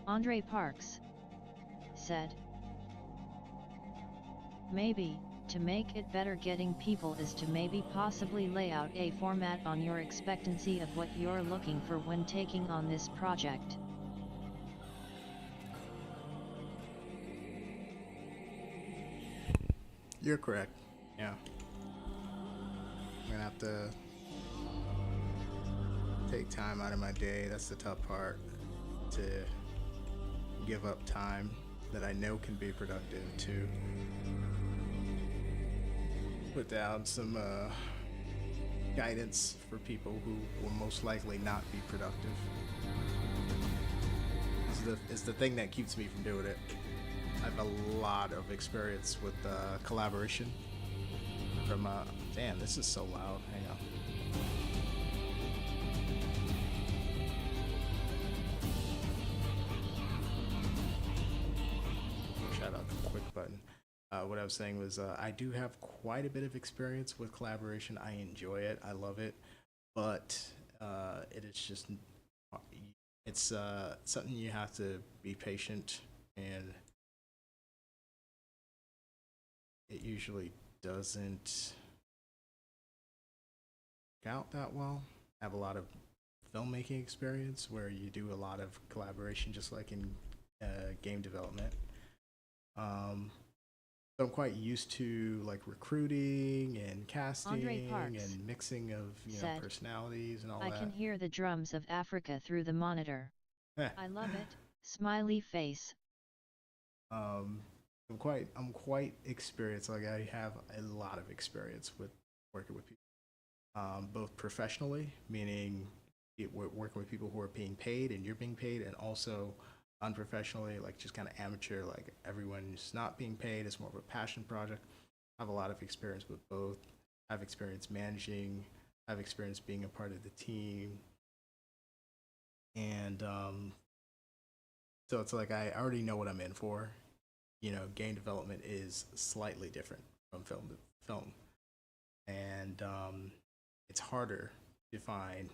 Andre Parks said. Maybe, to make it better getting people is to maybe possibly lay out a format on your expectancy of what you're looking for when taking on this project. You're correct. Yeah. I'm gonna have to take time out of my day. That's the tough part. To give up time that I know can be productive to put down some guidance for people who will most likely not be productive. Is the thing that keeps me from doing it. I have a lot of experience with collaboration from damn, this is so loud. Hang on. Shout out the quick button. What I was saying was I do have quite a bit of experience with collaboration. I enjoy it. I love it, but it is just it's something you have to be patient, and it usually doesn't work out that well. I have a lot of filmmaking experience where you do a lot of collaboration, just like in game development. So I'm quite used to like recruiting and casting and mixing of said, personalities and all that. I can hear the drums of Africa through the monitor. I love it. Smiley face. I'm quite experienced. Like I have a lot of experience with working with people, both professionally, meaning we're working with people who are being paid and you're being paid, and also unprofessionally, like just kind of amateur, like everyone's not being paid. It's more of a passion project. I have a lot of experience with both. I have experience managing. I have experience being a part of the team, and so it's like I already know what I'm in for. You know, game development is slightly different from film to film, and it's harder to find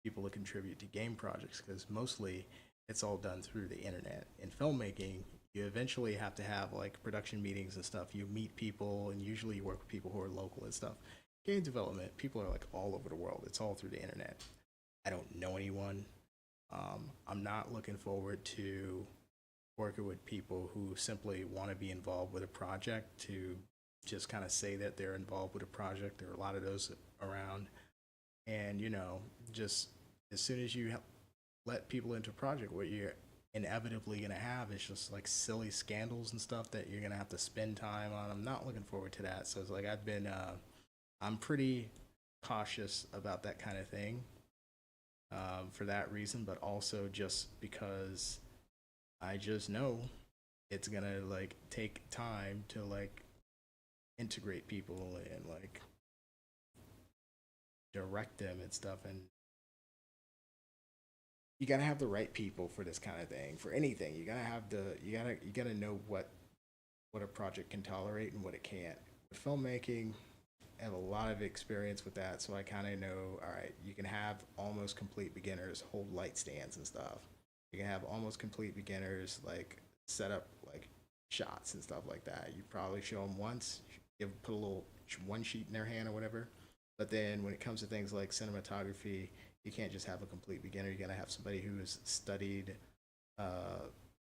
people to contribute to game projects because mostly it's all done through the internet. In filmmaking, you eventually have to have like production meetings and stuff. You meet people, and usually you work with people who are local and stuff. Game development, people are like all over the world. It's all through the internet. I don't know anyone. I'm not looking forward to working with people who simply want to be involved with a project to just kind of say that they're involved with a project. There are a lot of those around. And, you know, just as soon as you let people into a project, what you're inevitably going to have is just like silly scandals and stuff that you're going to have to spend time on. I'm not looking forward to that. So it's like I'm pretty cautious about that kind of thing for that reason, but also just because I just know it's going to like take time to like integrate people and like direct them and stuff, and you gotta have the right people for this kind of thing. For anything, you gotta have you gotta know what a project can tolerate and what it can't. With filmmaking, I have a lot of experience with that, so I kind of know. All right, you can have almost complete beginners hold light stands and stuff. You can have almost complete beginners like set up like shots and stuff like that. You probably show them once, put a little one sheet in their hand or whatever. But then when it comes to things like cinematography, you can't just have a complete beginner. You gotta have somebody who has studied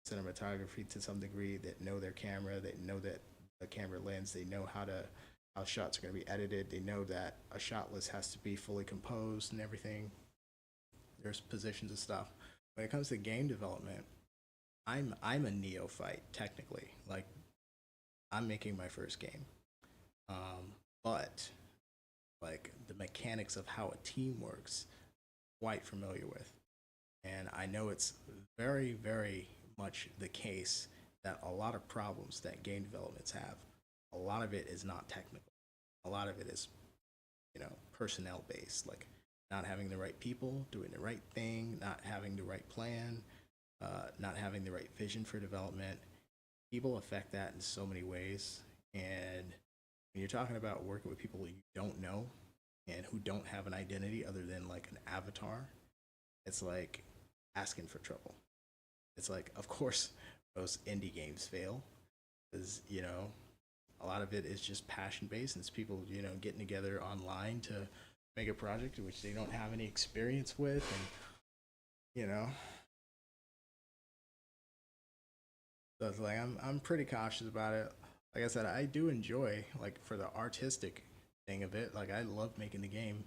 cinematography to some degree, that know their camera, they know that the camera lens, they know how shots are gonna be edited, they know that a shot list has to be fully composed and everything. There's positions and stuff. When it comes to game development, I'm a neophyte technically. Like I'm making my first game, but like the mechanics of how a team works, quite familiar with. And I know it's very, very much the case that a lot of problems that game developments have, a lot of it is not technical. A lot of it is, you know, personnel based, like not having the right people, doing the right thing, not having the right plan, not having the right vision for development. People affect that in so many ways. And when you're talking about working with people you don't know and who don't have an identity other than like an avatar, it's like asking for trouble. It's like, of course, most indie games fail because, a lot of it is just passion based and it's people, getting together online to make a project which they don't have any experience with. And, so it's like, I'm pretty cautious about it. Like I said, I do enjoy, like, for the artistic thing of it, like, I love making the game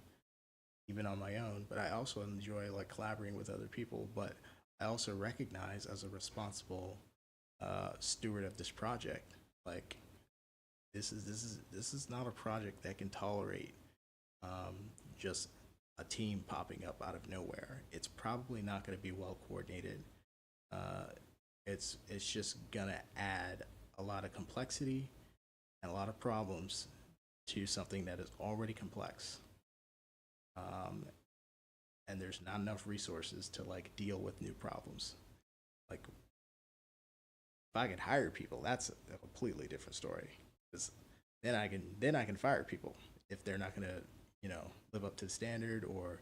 even on my own, but I also enjoy like collaborating with other people. But I also recognize as a responsible steward of this project, like this is not a project that can tolerate um, just a team popping up out of nowhere. It's probably not going to be well coordinated. Uh, it's just gonna add a lot of complexity and a lot of problems to something that is already complex. Um, and there's not enough resources to like deal with new problems. Like if I could hire people, that's a completely different story. Because then I can fire people if they're not gonna live up to the standard or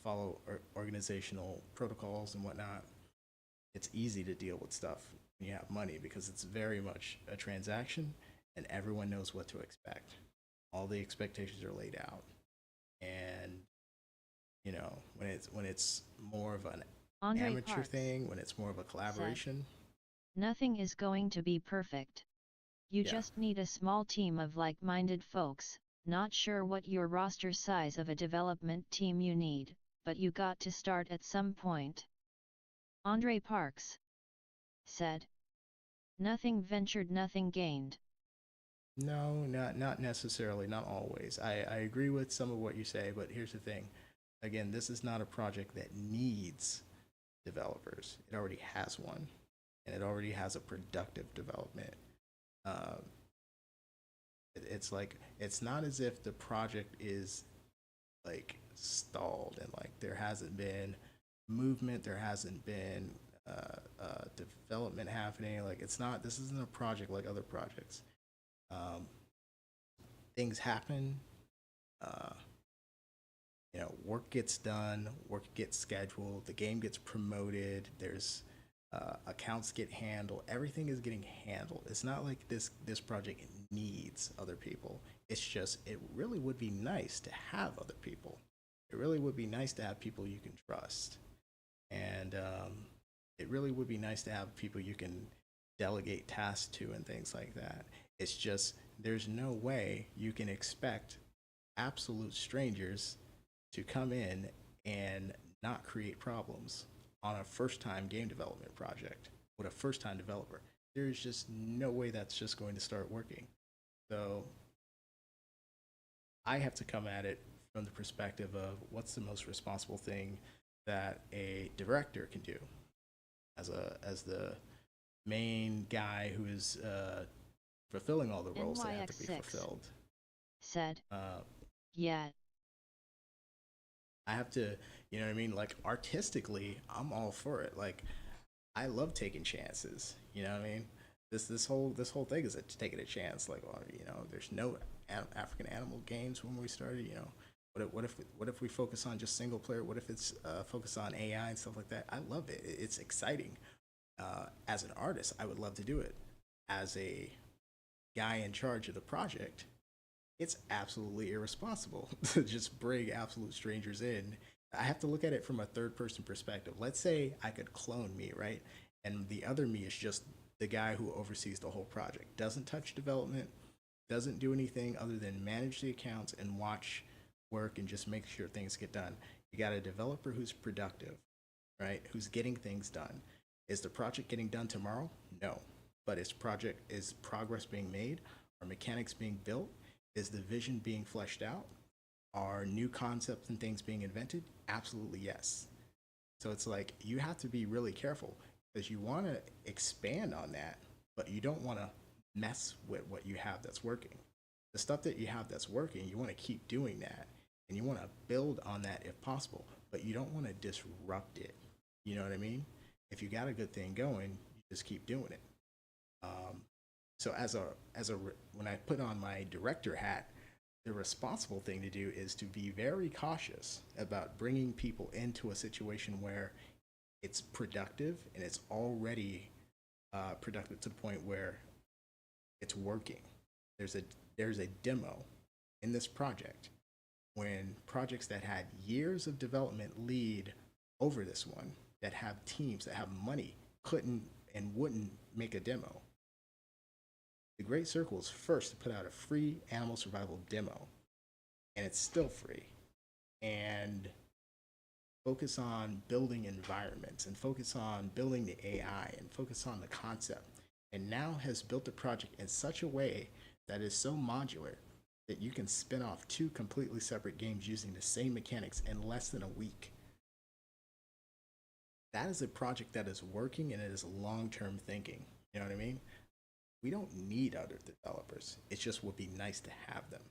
follow organizational protocols and whatnot. It's easy to deal with stuff when you have money because it's very much a transaction and everyone knows what to expect. All the expectations are laid out, and when it's more of an Andre amateur Parks thing, when it's more of a said, collaboration. nothing is going to be perfect. You Yeah. just need a small team of like-minded folks. Not sure what your roster size of a development team you need, but you got to start at some point. Andre Parks said, nothing ventured, nothing gained. No, not necessarily, not always. I agree with some of what you say, but here's the thing. Again, this is not a project that needs developers. It already has one, and it already has a productive development. Uh, it's like it's not as if the project is like stalled and like there hasn't been movement, there hasn't been development happening. Like it's not. This isn't a project like other projects. Um, Things happen. Uh, work gets done, work gets scheduled, the game gets promoted. There's accounts get handled. Everything is getting handled. It's not like this project needs other people. It's just it really would be nice to have other people. It really would be nice to have people you can trust, and it really would be nice to have people you can delegate tasks to and things like that. It's just there's no way you can expect absolute strangers to come in and not create problems on a first time game development project with a first time developer. There's just no way that's just going to start working. So I have to come at it from the perspective of what's the most responsible thing that a director can do as the main guy who is fulfilling all the roles that have to be NYX6 fulfilled. said, Uh, yeah, I have to, you know what I mean? Like artistically, I'm all for it. Like I love taking chances. You know what I mean? This whole thing is taking a chance. Like, well, there's no African animal games when we started. What if we focus on just single player? What if it's focus on AI and stuff like that? I love it. It's exciting. As an artist, I would love to do it. As a guy in charge of the project, it's absolutely irresponsible to just bring absolute strangers in. I have to look at it from a third person perspective. Let's say I could clone me, right? And the other me is just the guy who oversees the whole project, doesn't touch development, doesn't do anything other than manage the accounts and watch work and just make sure things get done. You got a developer who's productive, right? Who's getting things done. Is the project getting done tomorrow? No. But is progress being made? Are mechanics being built? Is the vision being fleshed out? Are new concepts and things being invented? Absolutely yes. So it's like you have to be really careful because you want to expand on that, but you don't want to mess with what you have that's working. The stuff that you have that's working, you want to keep doing that and you want to build on that if possible, but you don't want to disrupt it. You know what I mean? If you got a good thing going, you just keep doing it. Um, so when I put on my director hat, the responsible thing to do is to be very cautious about bringing people into a situation where it's productive and it's already productive to the point where it's working. There's a there's a demo in this project when projects that had years of development lead over this one that have teams that have money couldn't and wouldn't make a demo. The Great Circle is first to put out a free animal survival demo, and it's still free. And focus on building environments and focus on building the AI and focus on the concept. And now has built the project in such a way that is so modular that you can spin off two completely separate games using the same mechanics in less than a week. That is a project that is working and it is long term thinking. You know what I mean? We don't need other developers. It just would be nice to have them.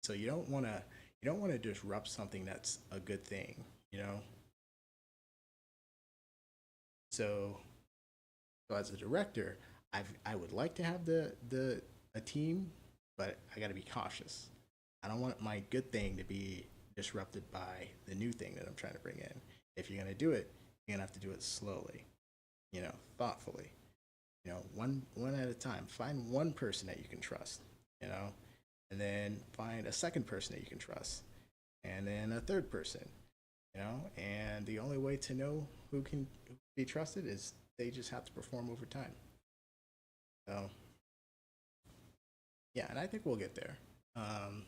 So you don't want to disrupt something that's a good thing, you know? So so as a director, I would like to have the a team, but I got to be cautious. I don't want my good thing to be disrupted by the new thing that I'm trying to bring in. If you're gonna do it, you're gonna have to do it slowly, thoughtfully, one at a time. Find one person that you can trust, you know, and then find a second person that you can trust, and then a third person, and the only way to know who can be trusted is they just have to perform over time. So yeah, and I think we'll get there. Um,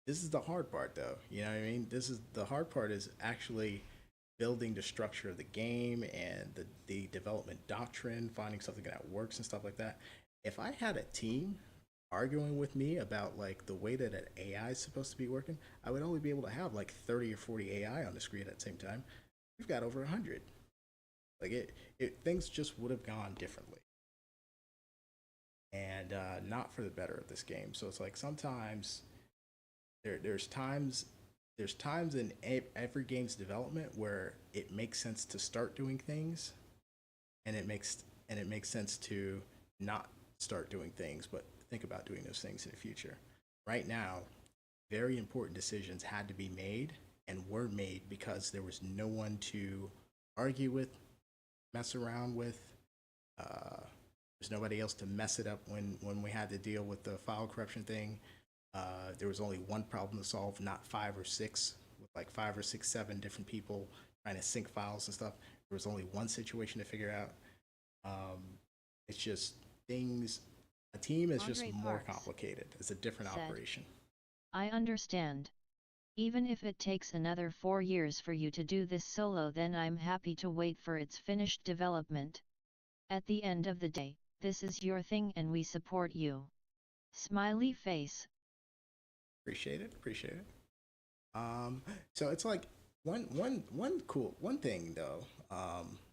this is the hard part, though. You know what I mean? This is the hard part is actually building the structure of the game and the development doctrine, finding something that works and stuff like that. If I had a team arguing with me about like the way that an AI is supposed to be working, I would only be able to have like 30 or 40 AI on the screen at the same time. We've got over 100. Like things just would have gone differently, and not for the better of this game. So it's like sometimes there's times in every game's development where it makes sense to start doing things, and it makes sense to not start doing things, but think about doing those things in the future. Right now, very important decisions had to be made and were made because there was no one to argue with, mess around with. Uh, there's nobody else to mess it up when we had to deal with the file corruption thing. There was only one problem to solve, not five or six, with like five or six, seven different people trying to sync files and stuff. There was only one situation to figure out. Um, it's just things. A team is just Andre more Parks complicated. It's a different said, operation. I understand. Even if it takes another 4 years for you to do this solo, then I'm happy to wait for its finished development. At the end of the day, this is your thing and we support you. Smiley face. Appreciate it. Appreciate it. Um, so it's like one thing though.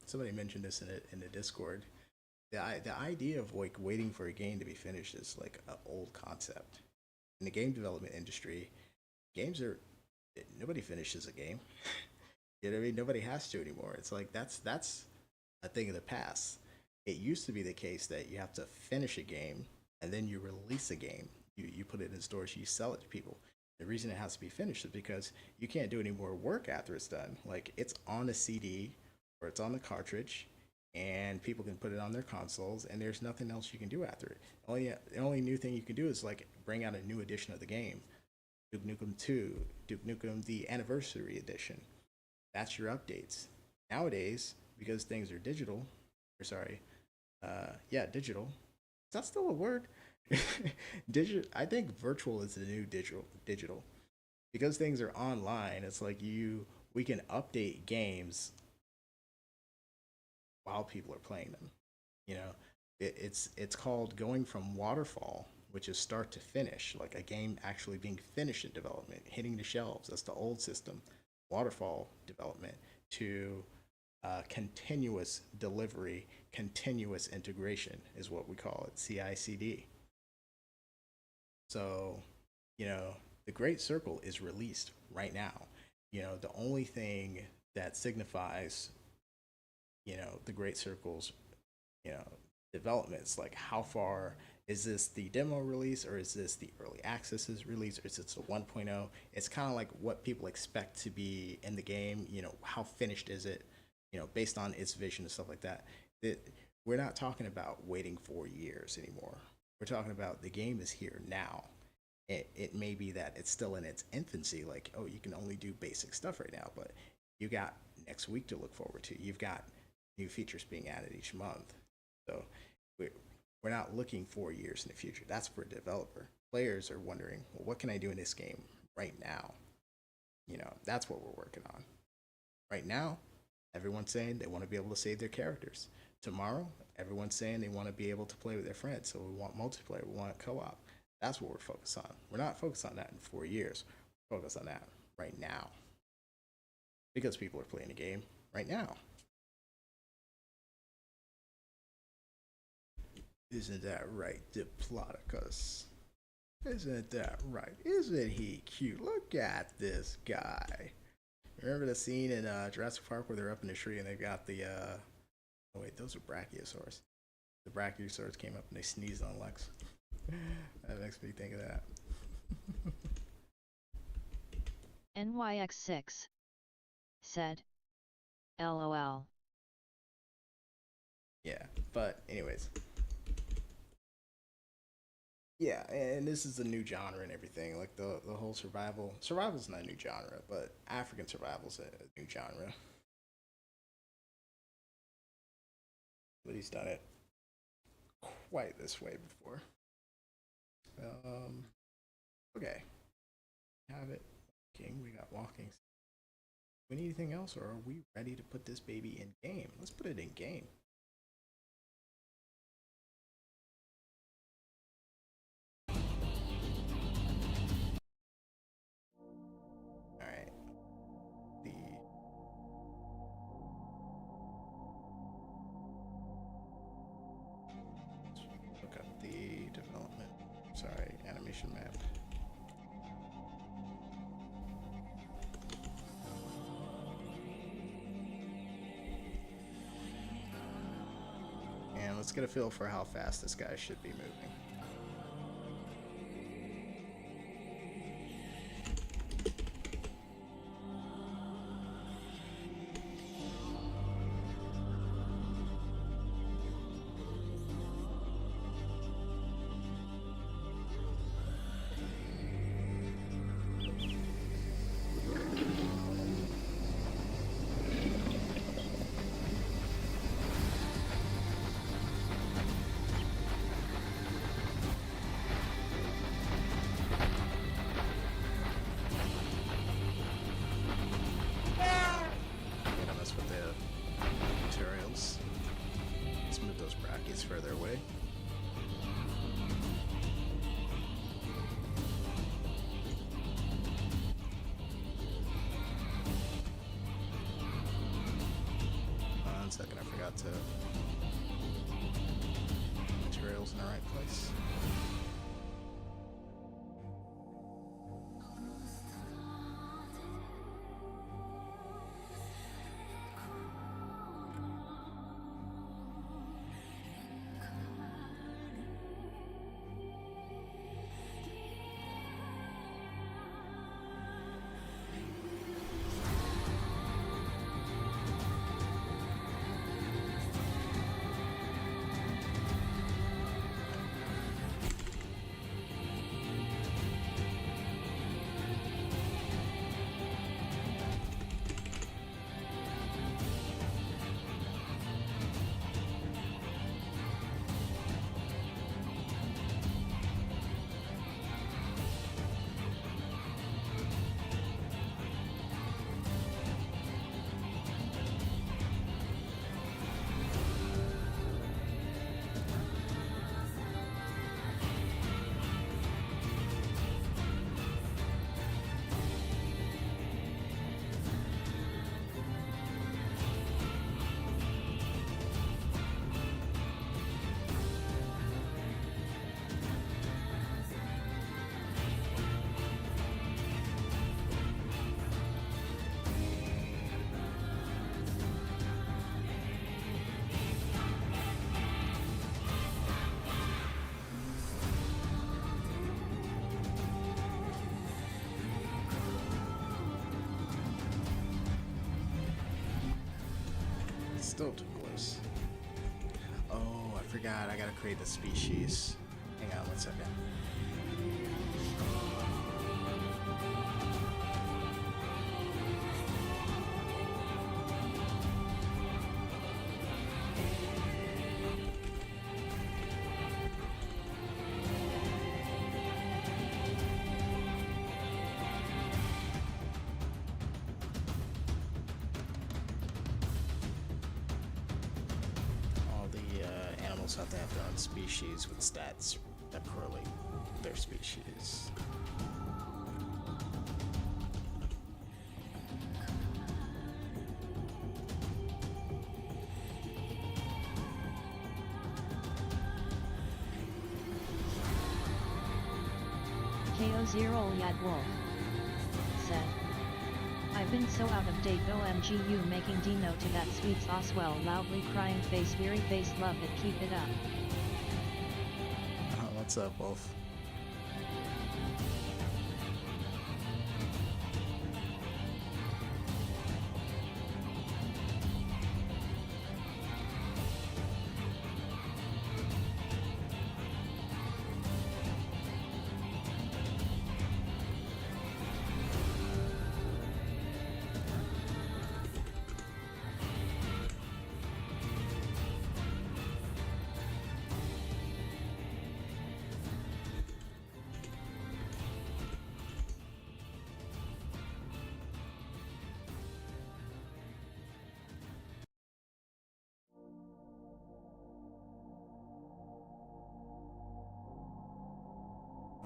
Somebody mentioned this in the Discord. The idea of like waiting for a game to be finished is like an old concept. In the game development industry, games are nobody finishes a game. You know what I mean? Nobody has to anymore. It's like that's a thing of the past. It used to be the case that you have to finish a game and then you release a game. You put it in stores, you sell it to people. The reason it has to be finished is because you can't do any more work after it's done. Like it's on a CD or it's on the cartridge, and people can put it on their consoles, and there's nothing else you can do after it. The only new thing you can do is like bring out a new edition of the game, Duke Nukem 2, Duke Nukem the Anniversary Edition. That's your updates. Nowadays, because things are digital, or sorry, yeah, digital. Is that still a word? Digital. I think virtual is the new digital. Digital, because things are online. It's like we can update games while people are playing them. You know, it's called going from waterfall, which is start to finish, like a game actually being finished in development, hitting the shelves. That's the old system. Waterfall development to continuous delivery, continuous integration is what we call it, CI/CD. So, the Great Circle is released right now. The only thing that signifies, the Great Circle's, you know, developments. Like, how far is this the demo release, or is this the early accesses release, or is it a 1.0? It's kind of like what people expect to be in the game. You know, how finished is it? You know, based on its vision and stuff like that. We're not talking about waiting 4 years anymore. We're talking about the game is here now. It may be that it's still in its infancy, like, oh, you can only do basic stuff right now, but you got next week to look forward to. You've got new features being added each month. So we're not looking 4 years in the future. That's for a developer. Players are wondering, well, what can I do in this game right now? You know, that's what we're working on. Right now, everyone's saying they want to be able to save their characters. Tomorrow, everyone's saying they want to be able to play with their friends. So we want multiplayer, we want co-op. That's what we're focused on. We're not focused on that in 4 years. We're focused on that right now. Because people are playing the game right now. Isn't that right, Diplodocus? Isn't that right? Isn't he cute? Look at this guy. Remember the scene in Jurassic Park where they're up in the tree and they've got the, oh wait, those are brachiosaurs. The brachiosaurs came up and they sneezed on Lex. That makes me think of that. NYX6 said, LOL. Yeah, but anyways. Yeah, and this is a new genre and everything. Like the whole survival's not a new genre, but African survival's a new genre. But he's done it quite this way before. Okay. Have it. King, we got walking. We need anything else, or are we ready to put this baby in game? Let's put it in game. Alright. Let's look up the development. Sorry, animation map. And let's get a feel for how fast this guy should be moving. Further away. One second, I forgot to materials in the right place. Still too close. Oh, I forgot. I gotta create the species. Hang on 1 second. Have to have their own species with stats that correlate their species. KO0 Yad Wolf said, I've been so out of date. OMG, you making Dino to that sweet sauce. Well, loudly crying face, weary face, love it, keep it up. Oh, what's up, Wolf?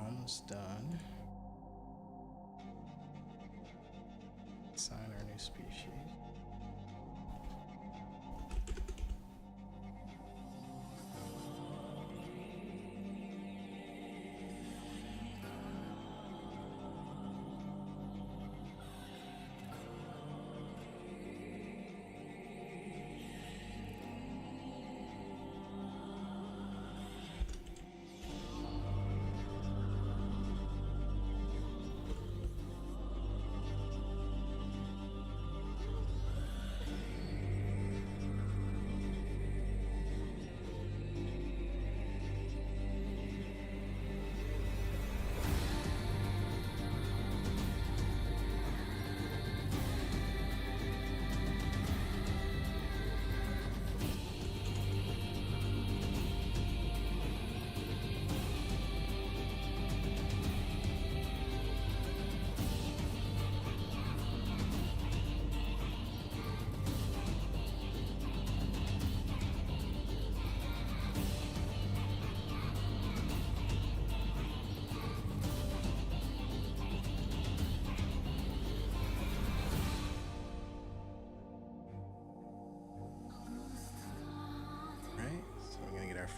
Almost done. Assign our new species.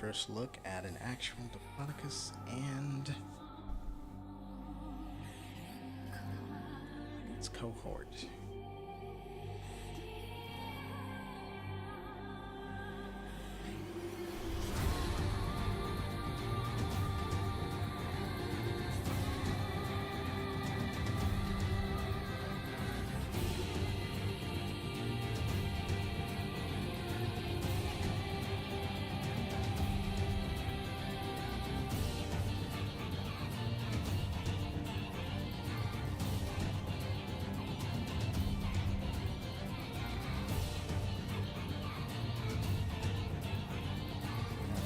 First look at an actual Diplodocus and its cohort.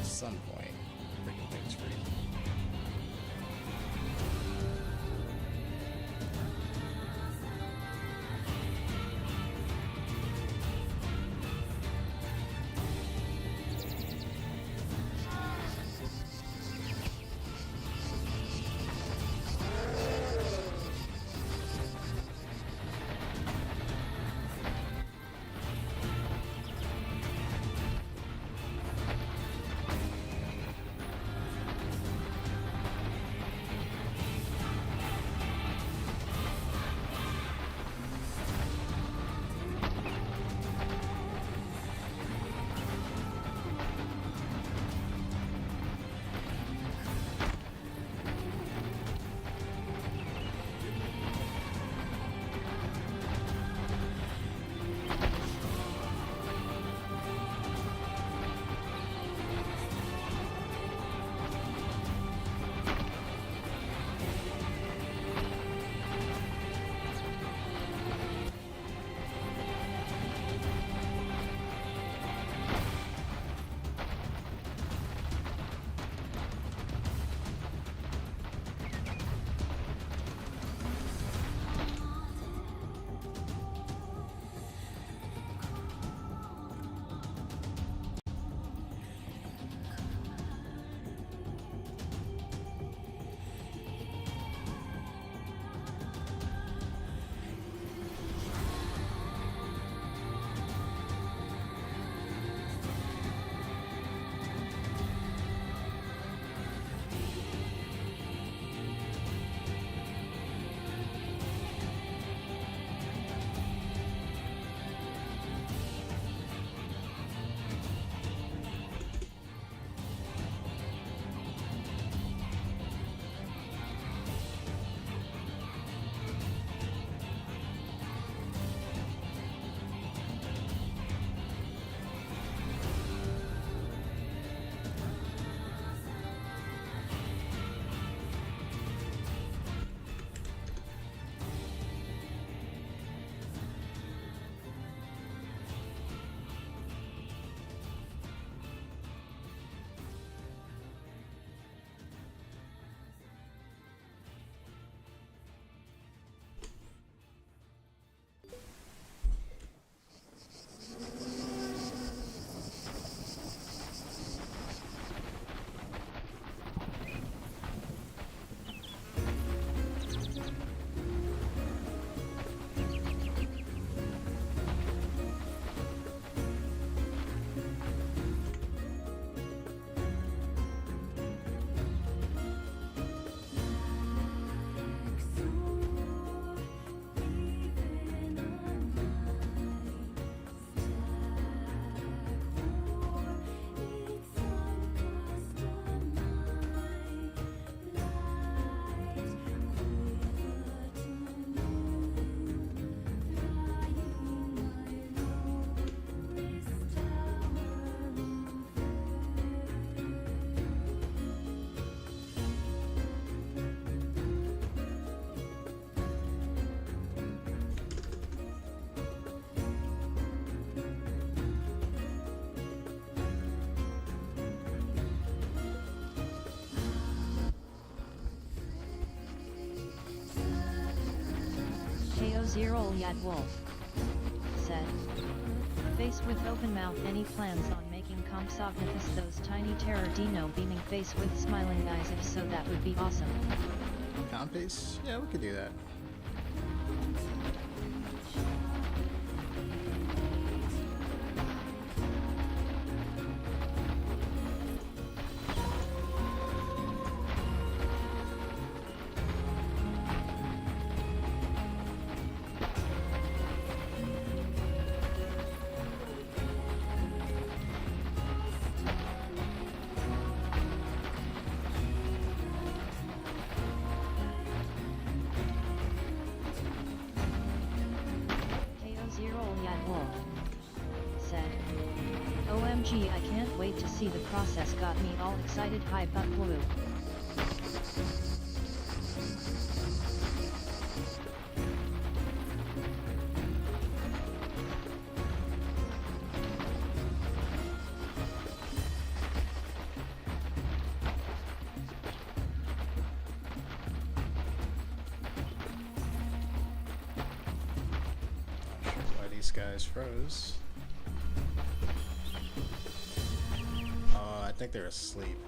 Some point, freaking thing's free. Zero-Yad Wolf said, face with open mouth. Any plans on making Compsognathus those tiny terror dino beaming face with smiling eyes? If so, that would be awesome. Comp-base? Yeah, we could do that. Zero-Yad Wolf said, OMG, I can't wait to see the process. Got me all excited. Hi butt blue. Guys froze. I think they're asleep.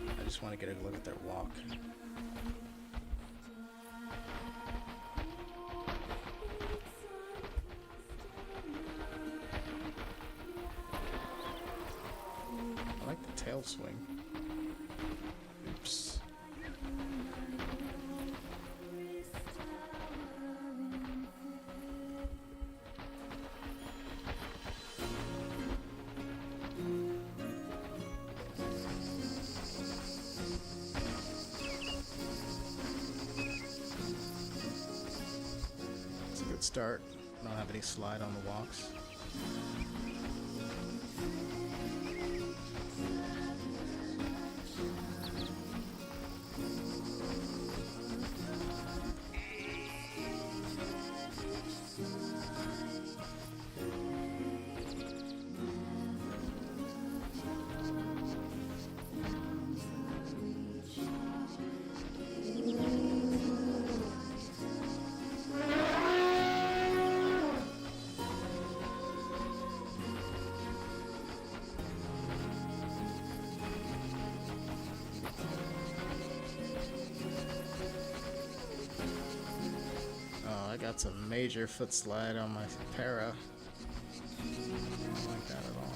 I just want to get a look at their walk. I like the tail swing. Oops. Good start. I don't have any slide on the walks. I got some major foot slide on my para. I don't like that at all.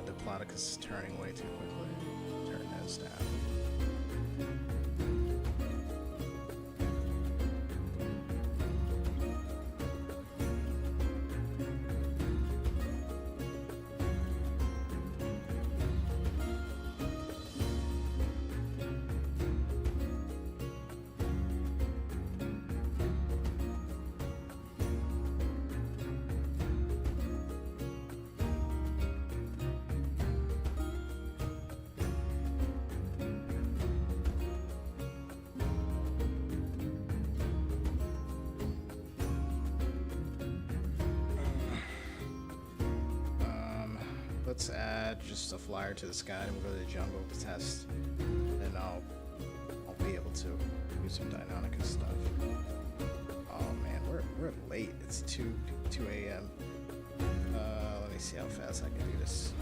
The Diplodocus is turning way too quickly. Turn nose down. Let's add just a flyer to the sky and we'll go to the jungle to test, and I'll be able to do some Deinonychus stuff. Oh man, we're late. It's 2 a.m. Let me see how fast I can do this.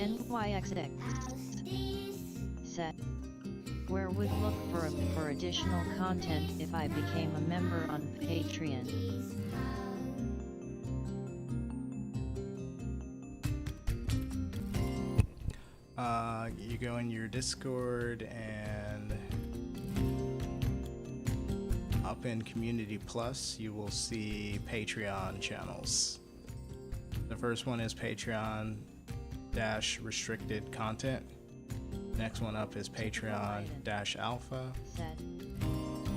NYXX said, where would look for additional content if I became a member on Patreon? You go in your Discord and up in Community Plus, you will see Patreon channels. The first one is Patreon-restricted content. Next one up is Patreon-alpha. Said,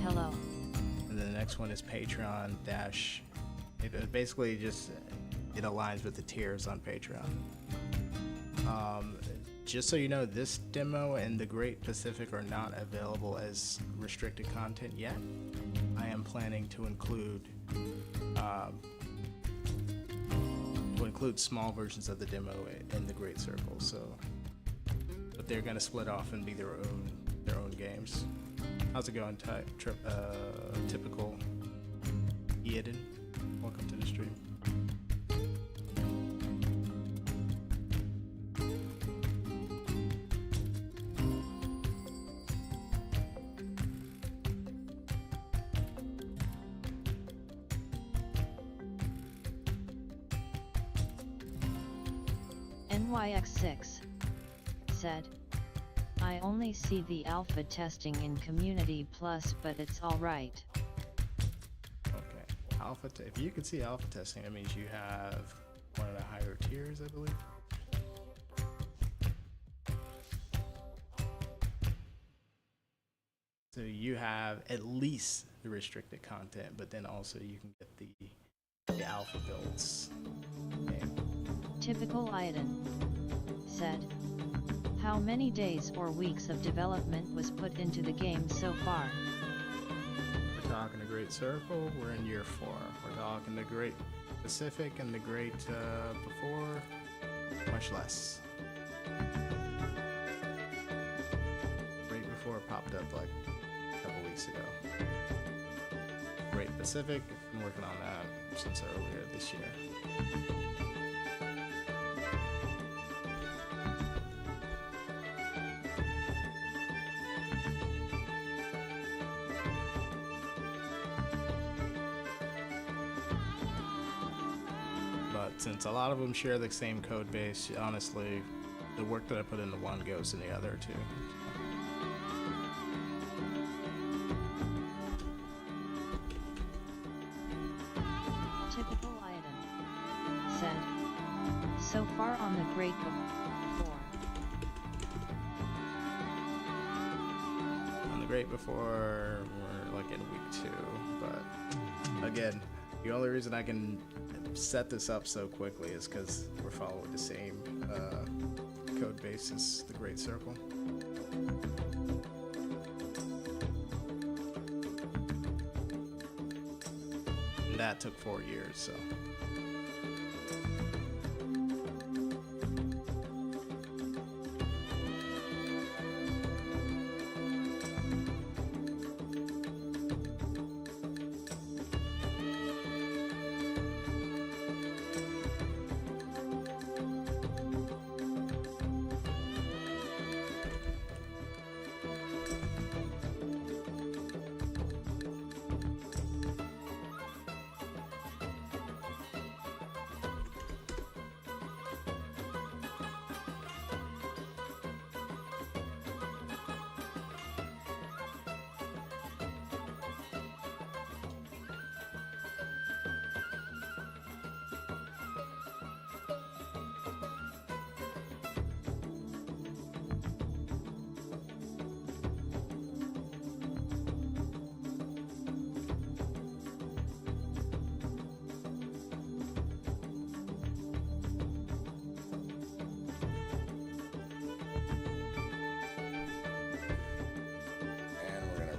hello. And then the next one is Patreon dash. It basically just it aligns with the tiers on Patreon. Just so you know, this demo and the Great Pacific are not available as restricted content yet. I am planning to include small versions of the demo in the Great Circle. So, but they're gonna split off and be their own games. How's it going, typical Eden? Welcome to the stream. NYX6 said, I only see the alpha testing in Community Plus, but it's alright. Okay, if you can see alpha testing, that means you have one of the higher tiers, I believe. So you have at least the restricted content, but then also you can get the alpha builds. Okay. Typical Iden said, how many days or weeks of development was put into the game so far? We're talking the Great Circle, we're in year 4. We're talking the Great Pacific and the Great before, much less. Great before popped up like a couple weeks ago. Great Pacific, I've been working on that since earlier this year. Since a lot of them share the same code base, honestly, the work that I put into one goes in the other too. Typical Iden said, so far on the Great Before. On the Great Before, we're like in week 2, but again, the only reason I can set this up so quickly is because we're following the same code base as the Great Circle. And that took 4 years, so.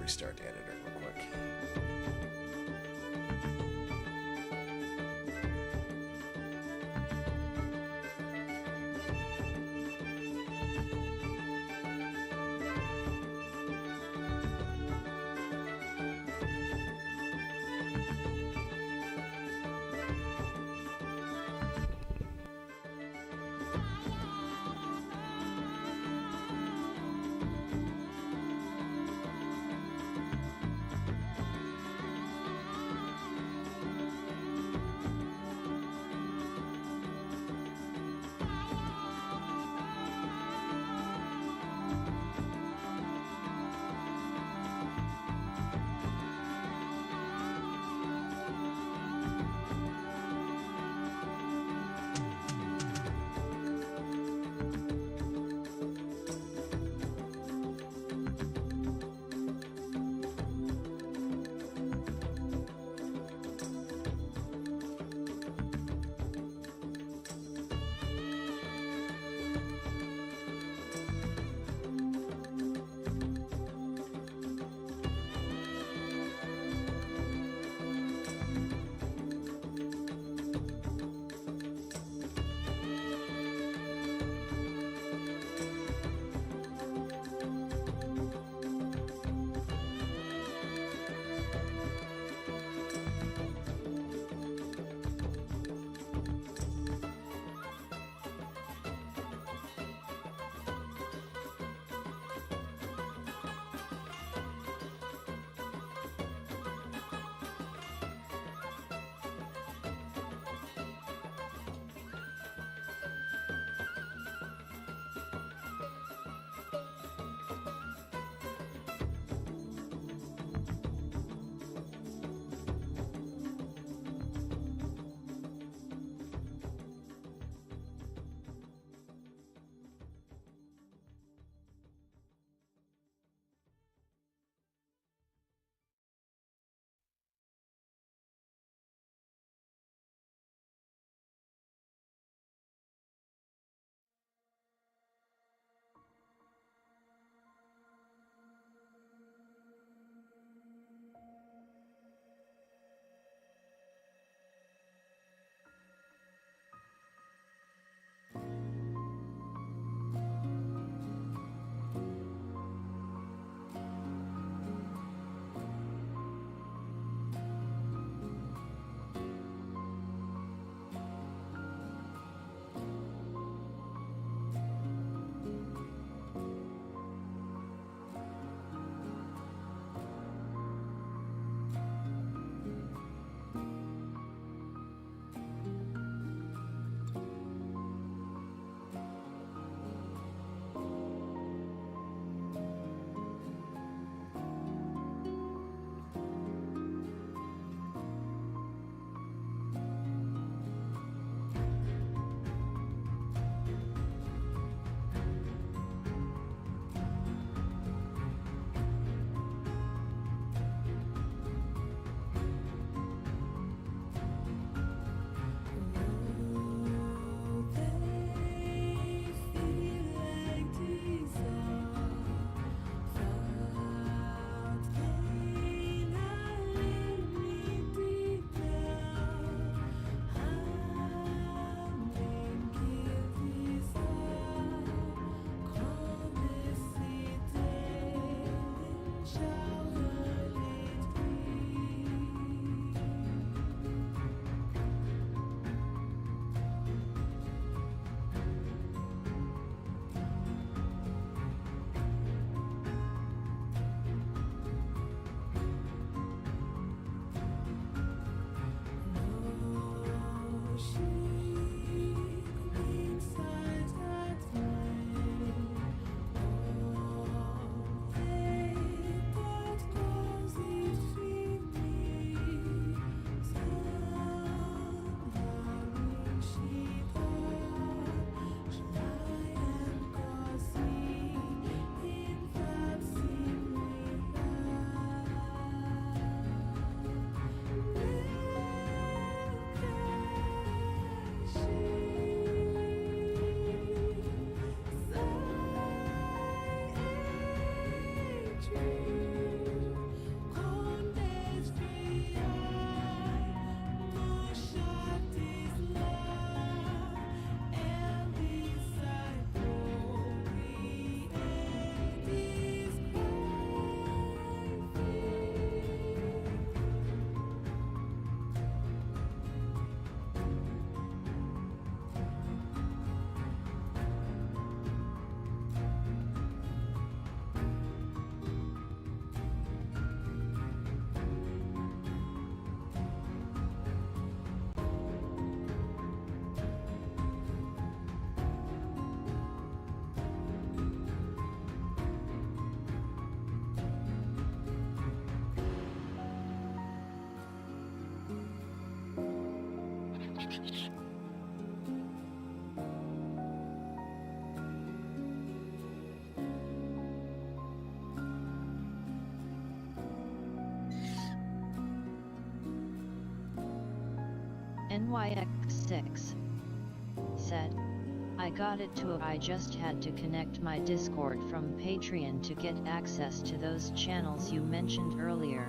Restart the editor real quick. NYX6 said, I got it too. I just had to connect my Discord from Patreon to get access to those channels you mentioned earlier.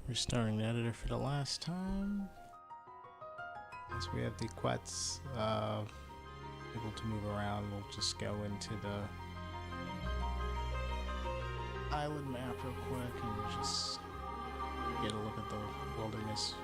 Restoring the editor for the last time. Once we have the quets able to move around, we'll just go into the island map real quick and just get a look at the wilderness.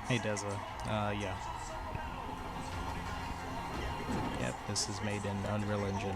Hey Deza, yeah. Yep, this is made in Unreal Engine.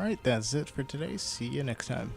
Alright, that's it for today. See you next time.